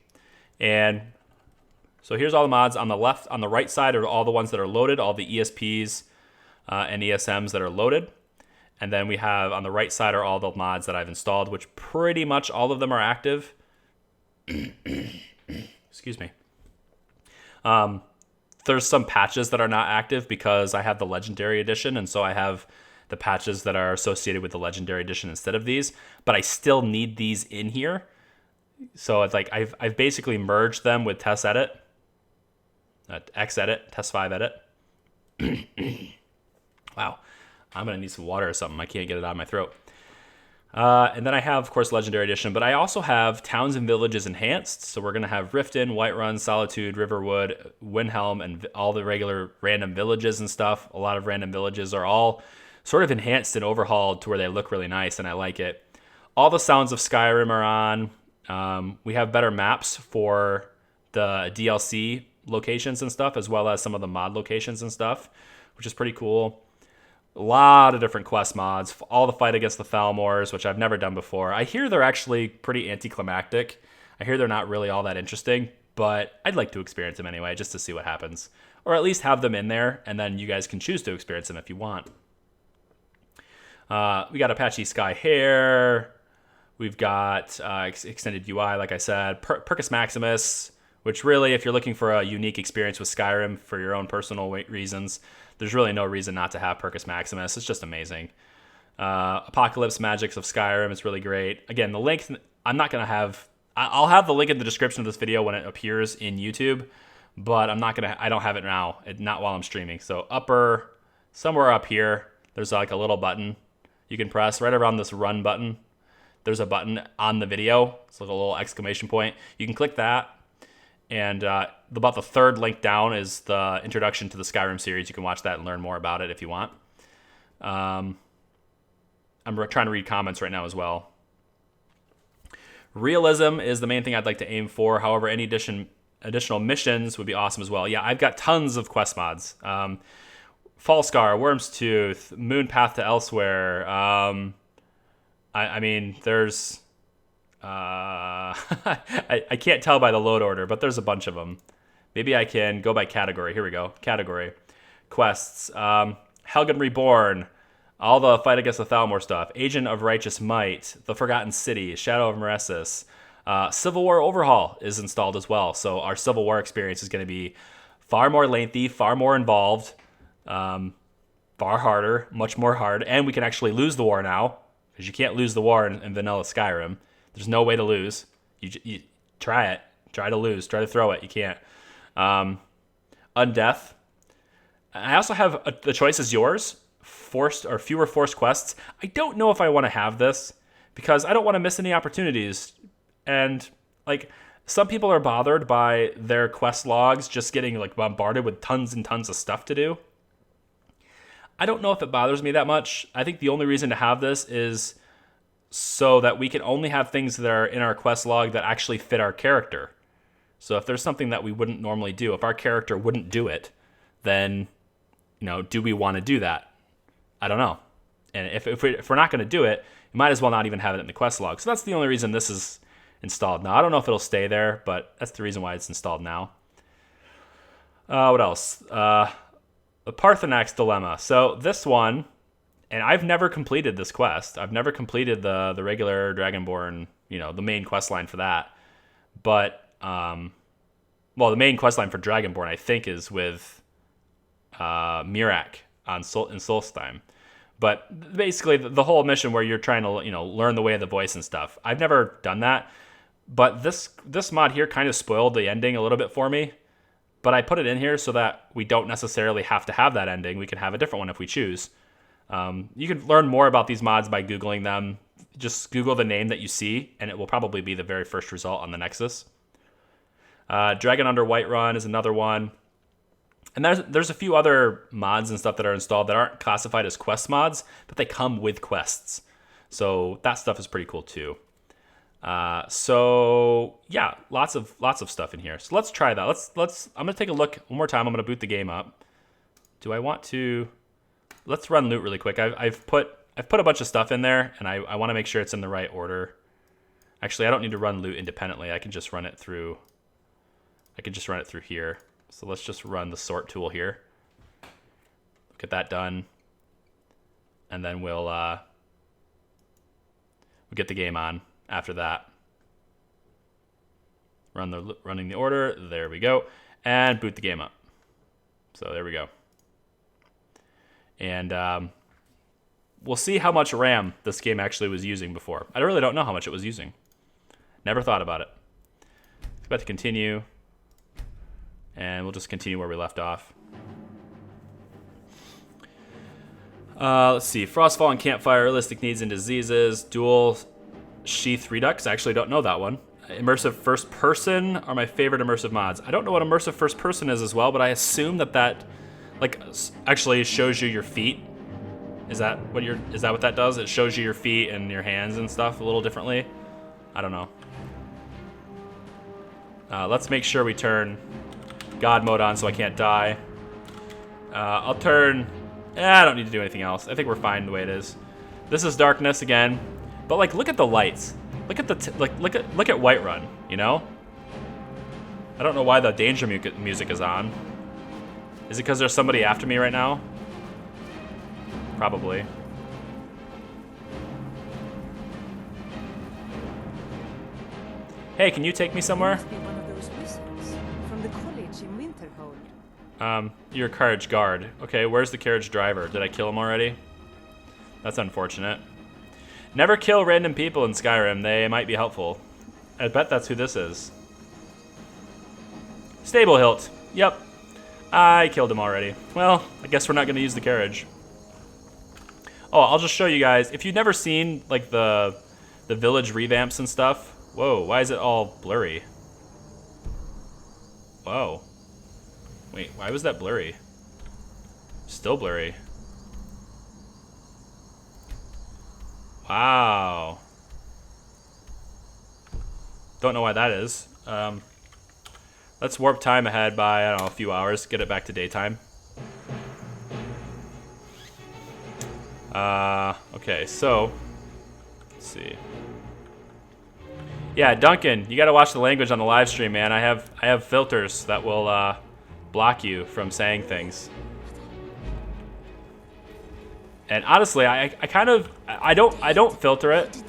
Speaker 1: And so here's all the mods. On the left, on the right side are all the ones that are loaded, all the ESPs and ESMs that are loaded. And then we have on the right side are all the mods that I've installed, which pretty much all of them are active. Excuse me. There's some patches that are not active because I have the Legendary Edition, and so I have the patches that are associated with the Legendary Edition instead of these. But I still need these in here. So it's like I've basically merged them with TestEdit, Xedit, Test5 Edit. Wow. I'm going to need some water or something. I can't get it out of my throat. And then I have, of course, Legendary Edition, but I also have Towns and Villages Enhanced. So we're going to have Riften, Whiterun, Solitude, Riverwood, Windhelm, and all the regular random villages and stuff. A lot of random villages are all sort of enhanced and overhauled to where they look really nice, and I like it. All the Sounds of Skyrim are on. We have better maps for the DLC locations and stuff, as well as some of the mod locations and stuff, which is pretty cool. A lot of different quest mods, all the fight against the Thalmors, which I've never done before. I hear they're actually pretty anticlimactic. I hear they're not really all that interesting, but I'd like to experience them anyway, just to see what happens. Or at least have them in there, and then you guys can choose to experience them if you want. We got Apache Sky Hair. We've got Extended UI, like I said. Percus Maximus, which really, if you're looking for a unique experience with Skyrim for your own personal reasons, there's really no reason not to have Percus Maximus. It's just amazing. Apocalypse Magics of Skyrim is really great. Again, the link, I'm not going to have... I'll have the link in the description of this video when it appears in YouTube, but I don't have it now, not while I'm streaming. So somewhere up here, there's like a little button you can press right around this run button. There's a button on the video. It's like a little exclamation point. You can click that. And about the third link down is the introduction to the Skyrim series. You can watch that and learn more about it if you want. I'm trying to read comments right now as well. Realism is the main thing I'd like to aim for. However, any additional missions would be awesome as well. Yeah, I've got tons of quest mods. Fallscar, Worm's Tooth, Moon Path to Elsewhere. I mean, there's... I can't tell by the load order, but there's a bunch of them. Maybe I can go by category. Here we go. Category. Quests. Helgen Reborn. All the Fight Against the Thalmor stuff. Agent of Righteous Might. The Forgotten City. Shadow of Maresis. Civil War Overhaul is installed as well. So our Civil War experience is going to be far more lengthy, far more involved, far harder, much more hard. And we can actually lose the war now, because you can't lose the war in vanilla Skyrim. There's no way to lose. You try it. Try to lose. Try to throw it. You can't. Undeath. I also have the choice is yours. Forced or fewer forced quests. I don't know if I want to have this because I don't want to miss any opportunities. And like some people are bothered by their quest logs just getting like bombarded with tons and tons of stuff to do. I don't know if it bothers me that much. I think the only reason to have this is so that we can only have things that are in our quest log that actually fit our character. So if there's something that we wouldn't normally do, if our character wouldn't do it, then, do we want to do that? I don't know. And if we're not going to do it, you might as well not even have it in the quest log. So that's the only reason this is installed now. I don't know if it'll stay there, but that's the reason why it's installed now. What else? The Parthenax Dilemma. So this one... And I've never completed this quest. I've never completed the regular Dragonborn, the main quest line for that. But, the main quest line for Dragonborn, I think, is with Mirak in Solstheim. But basically, the whole mission where you're trying to, learn the way of the voice and stuff. I've never done that. But this mod here kind of spoiled the ending a little bit for me. But I put it in here so that we don't necessarily have to have that ending. We can have a different one if we choose. You can learn more about these mods by Googling them. Just Google the name that you see, and it will probably be the very first result on the Nexus. Dragon Under Whiterun is another one. And there's a few other mods and stuff that are installed that aren't classified as quest mods, but they come with quests. So that stuff is pretty cool too. So yeah, lots of stuff in here. So let's try that. I'm gonna take a look one more time. I'm gonna boot the game up. Do I want to? Let's run loot really quick. I've put a bunch of stuff in there, and I want to make sure it's in the right order. Actually, I don't need to run loot independently. I can just run it through. Here. So let's just run the sort tool here. Get that done, and then we'll get the game on after that. Running the order. There we go, and boot the game up. So there we go. And we'll see how much RAM this game actually was using before. I really don't know how much it was using. Never thought about it. It's about to continue. And we'll just continue where we left off. Let's see. Frostfall and Campfire, Realistic Needs and Diseases, Dual Sheath Redux. I actually don't know that one. Immersive First Person are my favorite immersive mods. I don't know what Immersive First Person is as well, but I assume that actually shows you your feet. Is that what that does? It shows you your feet and your hands and stuff a little differently. I don't know. Let's make sure we turn God mode on so I can't die. I'll turn... I don't need to do anything else. I think we're fine the way it is. This is darkness again. But look at the lights. Look at look at Whiterun, I don't know why the danger music is on. Is it because there's somebody after me right now? Probably. Hey, can you take me somewhere?
Speaker 3: Must be one of those wizards from the college in Winterhold.
Speaker 1: You're a carriage guard. Okay, where's the carriage driver? Did I kill him already? That's unfortunate. Never kill random people in Skyrim. They might be helpful. I bet that's who this is. Stable Hilt. Yep. I killed him already. Well, I guess we're not going to use the carriage. Oh, I'll just show you guys. If you've never seen, the village revamps and stuff. Whoa, why is it all blurry? Whoa. Wait, why was that blurry? Still blurry. Wow. Don't know why that is. Let's warp time ahead by, I don't know, a few hours. Get it back to daytime. Okay, so let's see. Yeah, Duncan, you gotta watch the language on the live stream, man. I have filters that will block you from saying things. And honestly, I don't filter it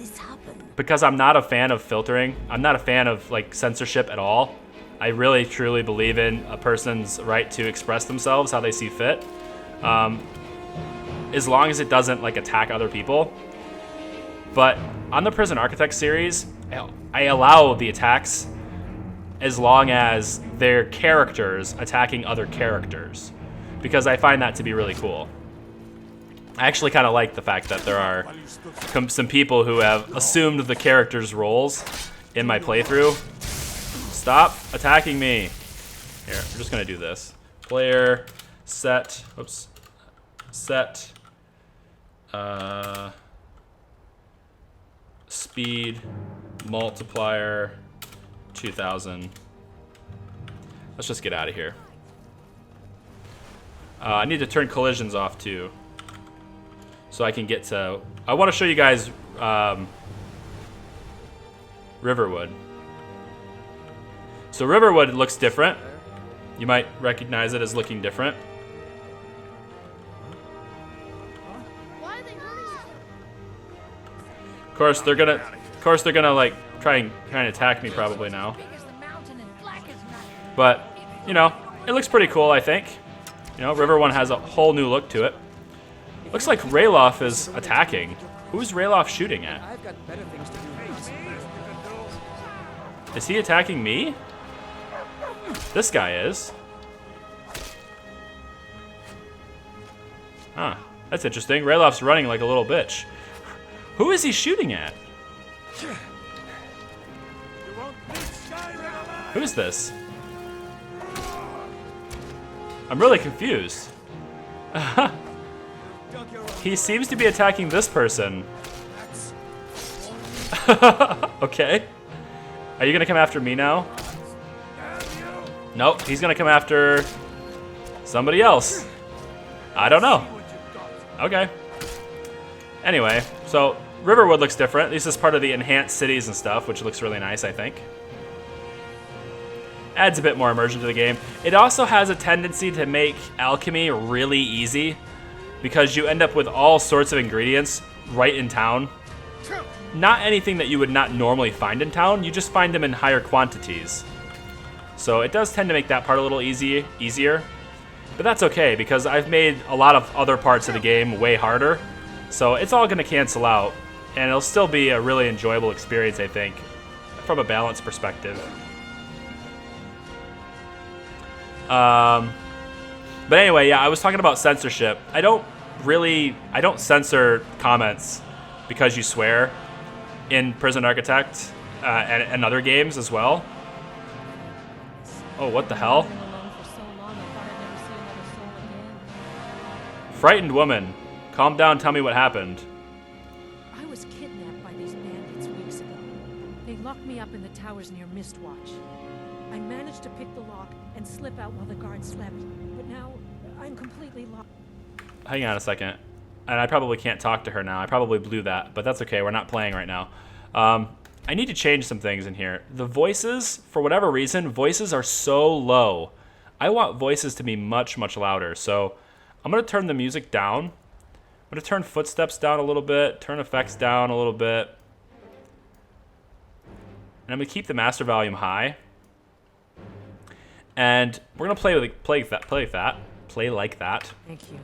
Speaker 1: because I'm not a fan of filtering. I'm not a fan of like censorship at all. I really truly believe in a person's right to express themselves how they see fit, as long as it doesn't like attack other people. But on the Prison Architect series, I allow the attacks as long as they're characters attacking other characters, because I find that to be really cool. I actually kind of like the fact that there are some people who have assumed the characters' roles in my playthrough. Stop attacking me. Here, I'm just gonna do this. Player, set, oops, set, speed, multiplier, 2000. Let's just get out of here. I need to turn collisions off too, so I can get to... I want to show you guys Riverwood. So Riverwood looks different. You might recognize it as looking different. Of course they're gonna like try and attack me probably now. But you know, it looks pretty cool, I think. You know, River One has a whole new look to it. Looks like Rayloff is attacking. Who's Rayloff shooting at?
Speaker 2: I've got better things to do.
Speaker 1: Is he attacking me? This guy is. Huh. That's interesting. Rayloff's running like a little bitch. Who is he shooting at? Who is this? I'm really confused. He seems to be attacking this person. Okay. Are you gonna come after me now? Nope, he's gonna come after somebody else. I don't know. Okay. Anyway, so Riverwood looks different. This is part of the enhanced cities and stuff, which looks really nice, I think. Adds a bit more immersion to the game. It also has a tendency to make alchemy really easy, because you end up with all sorts of ingredients right in town. Not anything that you would not normally find in town, you just find them in higher quantities. So it does tend to make that part a little easier. But that's okay, because I've made a lot of other parts of the game way harder. So it's all going to cancel out, and it'll still be a really enjoyable experience, I think, from a balance perspective. But anyway, yeah, I was talking about censorship. I don't censor comments because you swear in Prison Architect and other games as well. Oh, what the hell? Frightened woman. Calm down, tell me what happened.
Speaker 3: I was kidnapped by these bandits weeks ago. They locked me up in the towers near Mistwatch. I managed to pick the lock and slip out while the guards slept, but now I'm completely locked.
Speaker 1: Hang on a second. And I probably can't talk to her now. I probably blew that, but that's okay. We're not playing right now. I need to change some things in here. The voices, for whatever reason, voices are so low. I want voices to be much, much louder. So I'm going to turn the music down. I'm going to turn footsteps down a little bit, turn effects down a little bit. And I'm going to keep the master volume high. And we're going to play like that.
Speaker 3: Thank you.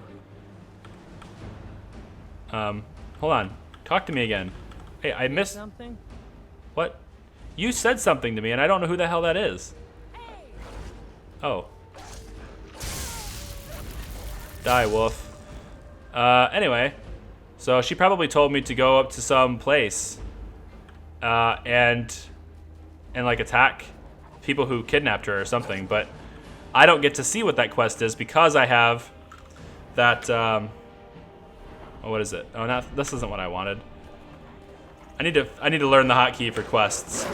Speaker 1: Hold on. Talk to me again. Hey, I missed
Speaker 2: Something?
Speaker 1: What? You said something to me, and I don't know who the hell that is. Oh. Die, wolf. Anyway. So she probably told me to go up to some place. And like attack people who kidnapped her or something. But I don't get to see what that quest is because I have that, oh, what is it? Oh, this isn't what I wanted. I need to learn the hotkey for quests.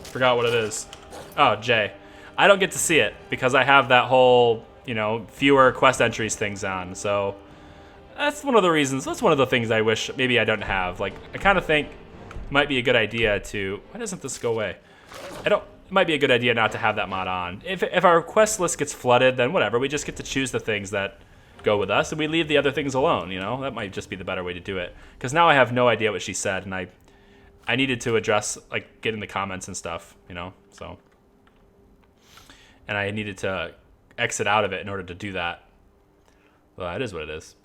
Speaker 1: Forgot what it is. Oh, J. I don't get to see it because I have that whole, you know, fewer quest entries things on. So That's one of the reasons. That's one of the things I wish maybe I don't have. Like, I kind of think it might be a good idea to. Why doesn't this go away? It might be a good idea not to have that mod on. If our quest list gets flooded, then whatever. We just get to choose the things that go with us, and we leave the other things alone. You know, that might just be the better way to do it. Because now I have no idea what she said, and I needed to address, like, get in the comments and stuff. You know, so. And I needed to exit out of it in order to do that. Well, it is what it is.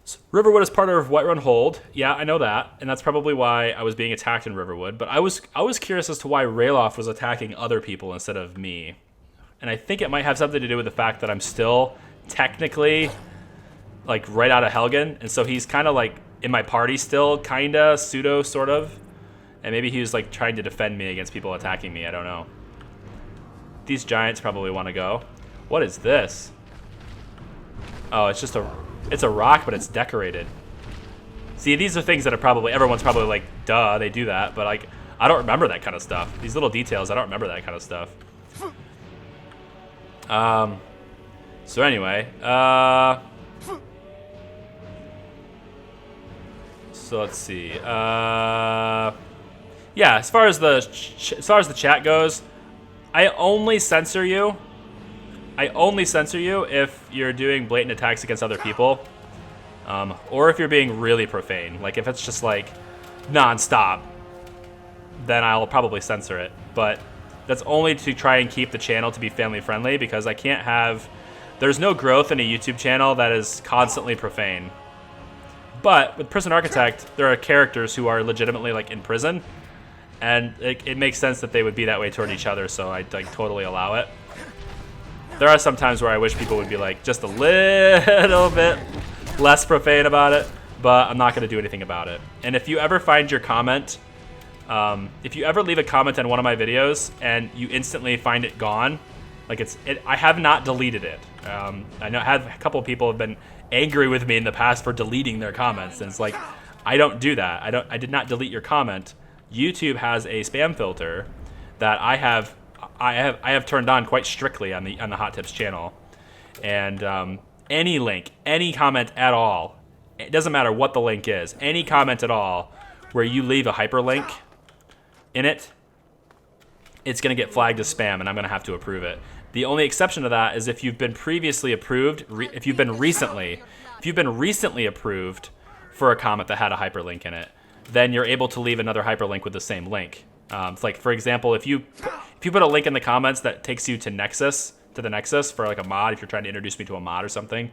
Speaker 1: So Riverwood is part of Whiterun Hold. Yeah, I know that, and that's probably why I was being attacked in Riverwood. But I was curious as to why Ralof was attacking other people instead of me. And I think it might have something to do with the fact that I'm still technically like right out of Helgen, and so he's kind of like in my party still, kinda, pseudo, sort of. And maybe he was like trying to defend me against people attacking me. I don't know. These giants probably want to go. What is this? Oh, it's a rock, but it's decorated. See, these are things that are probably, everyone's probably like, duh, they do that. But like, I don't remember that kind of stuff. These little details, I don't remember that kind of stuff. So anyway, so let's see. Yeah, as far as the chat goes, I only censor you if you're doing blatant attacks against other people, or if you're being really profane. Like if it's just like non-stop, then I'll probably censor it. But that's only to try and keep the channel to be family friendly, because I can't have, there's no growth in a YouTube channel that is constantly profane. But with Prison Architect, there are characters who are legitimately like in prison, and it makes sense that they would be that way toward each other, so I like totally allow it. There are some times where I wish people would be like just a little bit less profane about it, but I'm not going to do anything about it. And if you ever find your comment, if you ever leave a comment on one of my videos and you instantly find it gone, like I have not deleted it. I know I had a couple of people have been angry with me in the past for deleting their comments, and it's like, I don't do that. I did not delete your comment. YouTube has a spam filter that I have turned on quite strictly on the Hot Tips channel, and any link, any comment at all, it doesn't matter what the link is, any comment at all where you leave a hyperlink in it, it's going to get flagged as spam, and I'm going to have to approve it. The only exception to that is if you've been previously approved, if you've been recently approved for a comment that had a hyperlink in it, then you're able to leave another hyperlink with the same link. It's like, for example, if you put a link in the comments that takes you to the Nexus for like a mod, if you're trying to introduce me to a mod or something,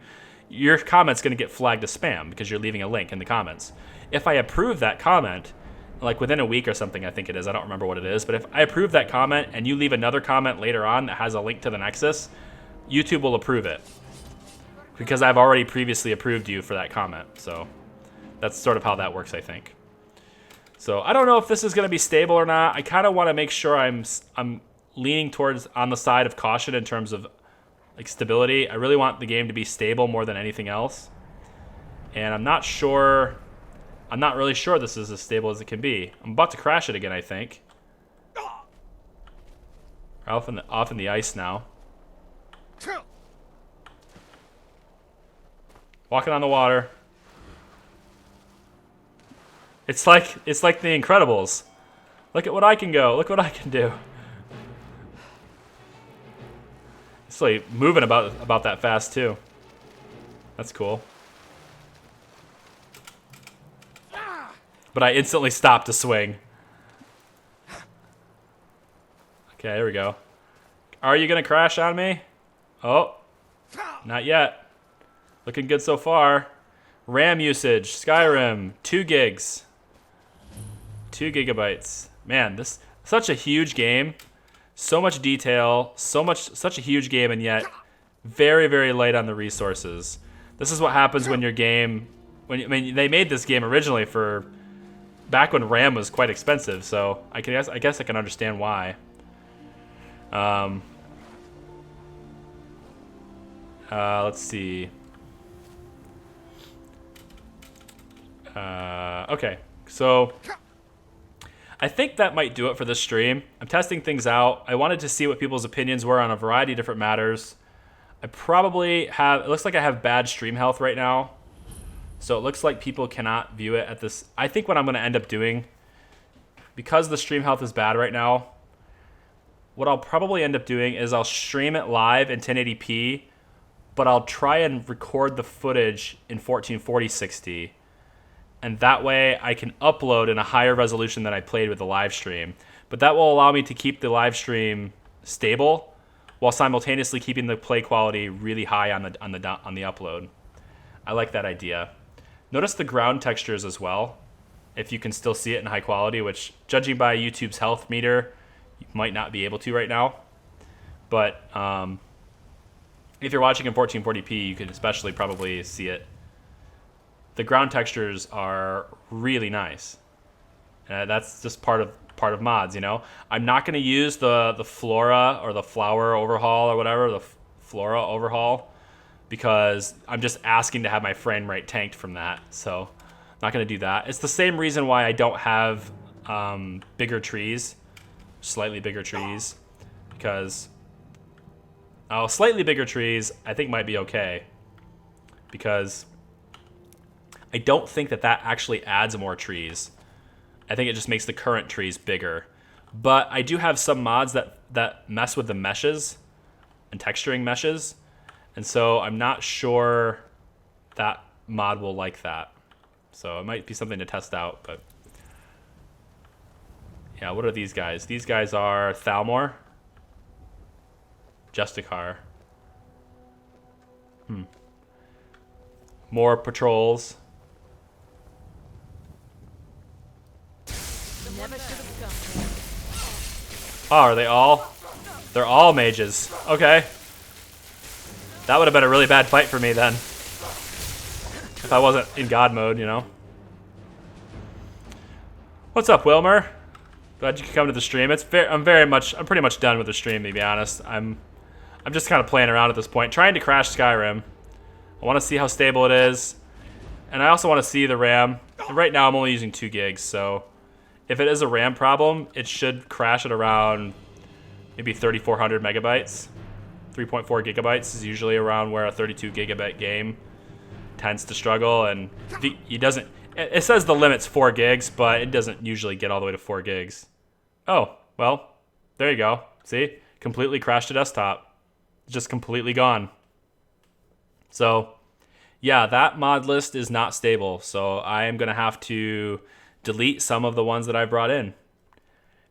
Speaker 1: your comment's going to get flagged as spam because you're leaving a link in the comments. If I approve that comment, like within a week or something, I think it is, I don't remember what it is, but if I approve that comment and you leave another comment later on that has a link to the Nexus, YouTube will approve it because I've already previously approved you for that comment. So that's sort of how that works, I think. So I don't know if this is going to be stable or not. I kind of want to make sure I'm leaning towards on the side of caution in terms of like stability. I really want the game to be stable more than anything else. And I'm not really sure this is as stable as it can be. I'm about to crash it again, I think. Off in the ice now. Walking on the water. It's like the Incredibles. Look at what I can go. Look what I can do. It's like moving about that fast too. That's cool. But I instantly stopped to swing. Okay, there we go. Are you gonna crash on me? Oh, not yet. Looking good so far. RAM usage, Skyrim, 2 gigs. 2 gigabytes. Man, this such a huge game. So much detail, such a huge game, and yet very, very light on the resources. This is what happens when your game, they made this game originally for back when RAM was quite expensive, so I guess I can understand why. Let's see. Okay, so I think that might do it for this stream. I'm testing things out. I wanted to see what people's opinions were on a variety of different matters. I probably have, it looks like I have bad stream health right now. So it looks like people cannot view it at this. I think what I'm going to end up doing, because the stream health is bad right now, what I'll probably end up doing is I'll stream it live in 1080p, but I'll try and record the footage in 1440-60. And that way I can upload in a higher resolution than I played with the live stream. But that will allow me to keep the live stream stable while simultaneously keeping the play quality really high on the upload. I like that idea. Notice the ground textures as well, if you can still see it in high quality, which judging by YouTube's health meter, you might not be able to right now. But if you're watching in 1440p, you can especially probably see it. The ground textures are really nice. That's just part of mods, you know. I'm not going to use the flora or the flower overhaul or whatever, the flora overhaul, because I'm just asking to have my frame rate tanked from that. So I'm not going to do that. It's the same reason why I don't have bigger trees, slightly bigger trees, because slightly bigger trees I think might be okay, because I don't think that actually adds more trees. I think it just makes the current trees bigger. But I do have some mods that mess with the meshes and texturing meshes. And so I'm not sure that mod will like that. So it might be something to test out. But yeah, what are these guys? These guys are Thalmor. Justicar. More patrols.
Speaker 3: Never should have come.
Speaker 1: Oh, are they all? They're all mages. Okay. That would have been a really bad fight for me then. If I wasn't in God mode, you know. What's up, Wilmer? Glad you could come to the stream. I'm pretty much done with the stream, to be honest. I'm just kind of playing around at this point, trying to crash Skyrim. I want to see how stable it is. And I also want to see the RAM. Right now I'm only using 2 gigs, so if it is a RAM problem, it should crash at around maybe 3,400 megabytes. 3.4 gigabytes is usually around where a 32 gigabyte game tends to struggle, and it says the limit's 4 gigs, but it doesn't usually get all the way to 4 gigs. Oh, well, there you go. See? Completely crashed the desktop. Just completely gone. So, yeah, that mod list is not stable, so I am going to have to delete some of the ones that I brought in.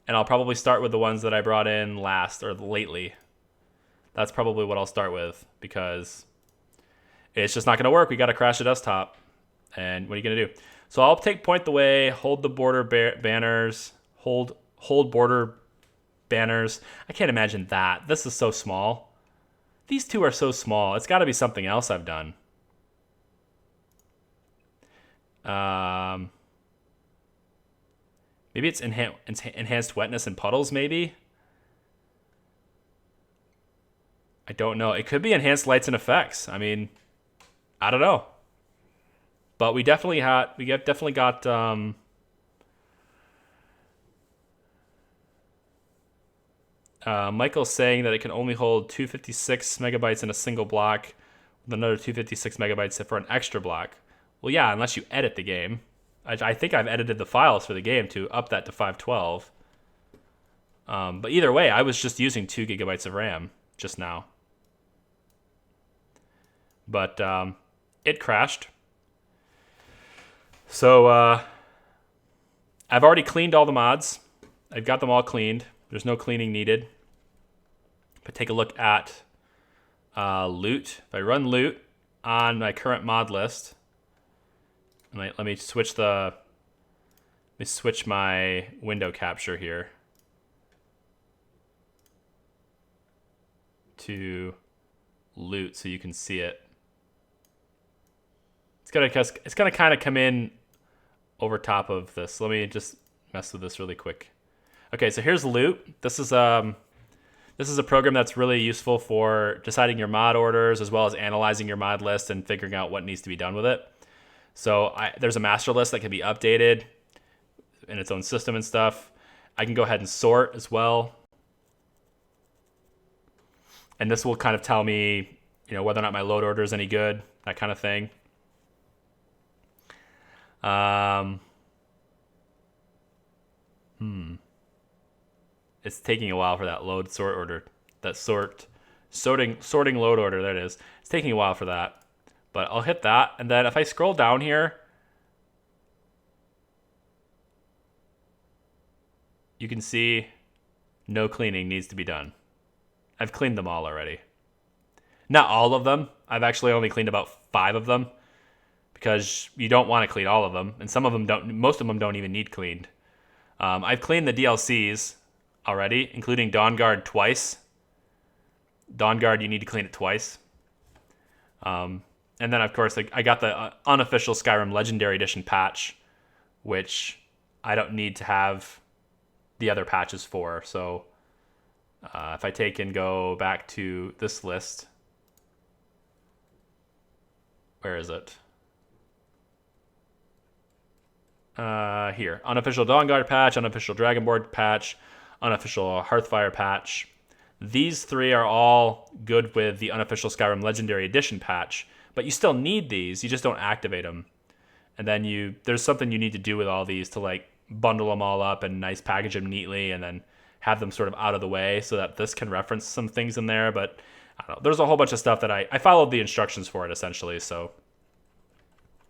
Speaker 1: And I'll probably start with the ones that I brought in last or lately. That's probably what I'll start with, because it's just not going to work. We got to crash the desktop. And what are you going to do? So I'll take point the way, hold the border banners, hold border banners. I can't imagine that. This is so small. These two are so small. It's got to be something else I've done. Maybe it's enhanced wetness and puddles, maybe? I don't know. It could be enhanced lights and effects. I mean, I don't know. But we definitely got Michael's saying that it can only hold 256 megabytes in a single block with another 256 megabytes for an extra block. Well, yeah, unless you edit the game. I think I've edited the files for the game to up that to 512. But either way, I was just using 2 gigabytes of RAM just now. But it crashed. So I've already cleaned all the mods. I've got them all cleaned. There's no cleaning needed. But take a look at loot. If I run loot on my current mod list, and let me switch my window capture here to loot so you can see it. It's gonna kind of come in over top of this. Let me just mess with this really quick. Okay, so here's loot. This is a program that's really useful for deciding your mod orders as well as analyzing your mod list and figuring out what needs to be done with it. So there's a master list that can be updated in its own system and stuff. I can go ahead and sort as well. And this will kind of tell me, whether or not my load order is any good, that kind of thing. It's taking a while for that load sort order. That sorting load order. There it is. It's taking a while for that. But I'll hit that. And then if I scroll down here, you can see no cleaning needs to be done. I've cleaned them all already. Not all of them. I've actually only cleaned about 5 of them because you don't want to clean all of them. And some of them don't, most of them don't even need cleaned. I've cleaned the DLCs already, including Dawn Guard twice. Dawn Guard, you need to clean it twice. And then, of course, I got the unofficial Skyrim Legendary Edition patch, which I don't need to have the other patches for. So if I take and go back to this list, where is it? Here. Unofficial Dawn Guard patch, unofficial Dragonborn patch, unofficial Hearthfire patch. These 3 are all good with the unofficial Skyrim Legendary Edition patch, but you still need these. You just don't activate them. And then there's something you need to do with all these to like bundle them all up and nice package them neatly and then have them sort of out of the way so that this can reference some things in there. But I don't know. There's a whole bunch of stuff that I followed the instructions for it essentially. So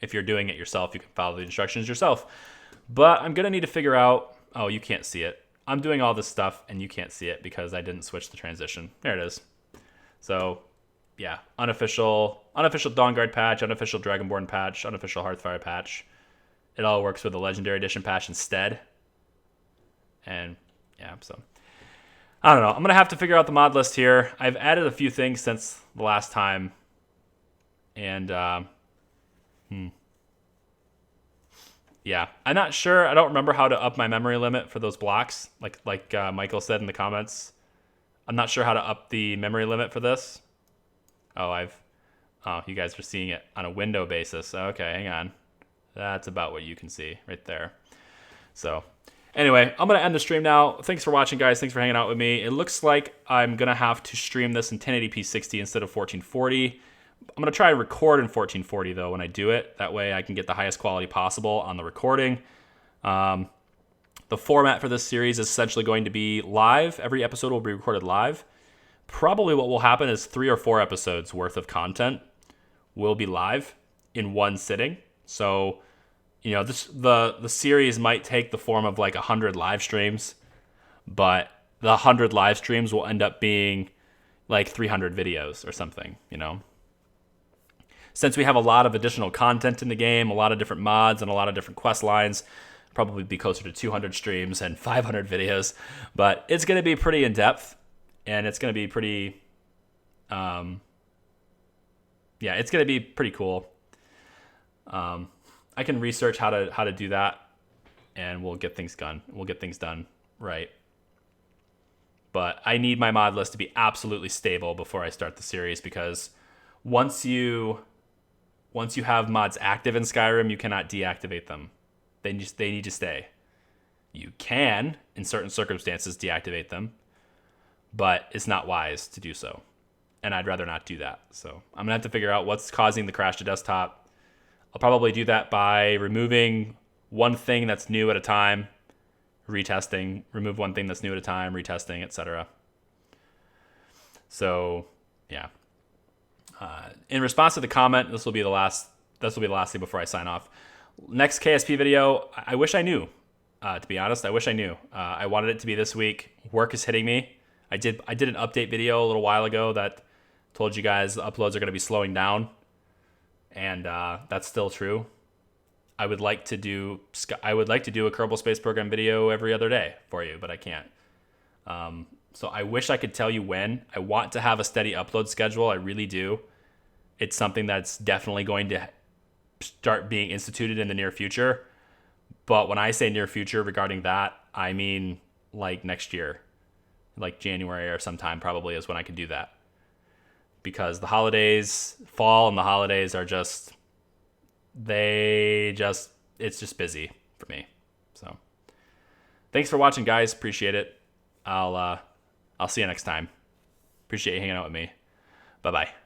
Speaker 1: if you're doing it yourself, you can follow the instructions yourself. But I'm going to need to figure out, oh, you can't see it. I'm doing all this stuff and you can't see it because I didn't switch the transition. There it is. So yeah, unofficial Dawn Guard patch, unofficial Dragonborn patch, unofficial Hearthfire patch. It all works with the Legendary Edition patch instead. And yeah, so I don't know. I'm going to have to figure out the mod list here. I've added a few things since the last time. And yeah, I'm not sure. I don't remember how to up my memory limit for those blocks. Like Michael said in the comments, I'm not sure how to up the memory limit for this. Oh, you guys are seeing it on a window basis. Okay, hang on. That's about what you can see right there. So anyway, I'm going to end the stream now. Thanks for watching, guys. Thanks for hanging out with me. It looks like I'm going to have to stream this in 1080p 60 instead of 1440. I'm going to try and record in 1440, though, when I do it. That way I can get the highest quality possible on the recording. The format for this series is essentially going to be live. Every episode will be recorded live. Probably what will happen is 3 or 4 episodes worth of content will be live in one sitting. So, you know, the series might take the form of like 100 live streams, but the 100 live streams will end up being like 300 videos or something, you know. Since we have a lot of additional content in the game, a lot of different mods and a lot of different quest lines, probably be closer to 200 streams and 500 videos, but it's going to be pretty in-depth, and it's going to be pretty, it's going to be pretty cool. I can research how to do that, and we'll get things done. We'll get things done right. But I need my mod list to be absolutely stable before I start the series, because once you have mods active in Skyrim, you cannot deactivate them. They need to stay. You can, in certain circumstances, deactivate them, but it's not wise to do so. And I'd rather not do that. So I'm going to have to figure out what's causing the crash to desktop. I'll probably do that by removing one thing that's new at a time, retesting, remove one thing that's new at a time, retesting, etc. So, yeah. In response to the comment, this will be the last thing before I sign off. Next KSP video, I wish I knew. To be honest, I wish I knew. I wanted it to be this week. Work is hitting me. I did an update video a little while ago that told you guys the uploads are going to be slowing down, and that's still true. I would like to do a Kerbal Space Program video every other day for you, but I can't. So I wish I could tell you when. I want to have a steady upload schedule. I really do. It's something that's definitely going to start being instituted in the near future. But when I say near future regarding that, I mean like next year, like January or sometime probably is when I can do that. Because the holidays, fall and the holidays are just, it's just busy for me. So thanks for watching, guys. Appreciate it. I'll see you next time. Appreciate you hanging out with me. Bye-bye.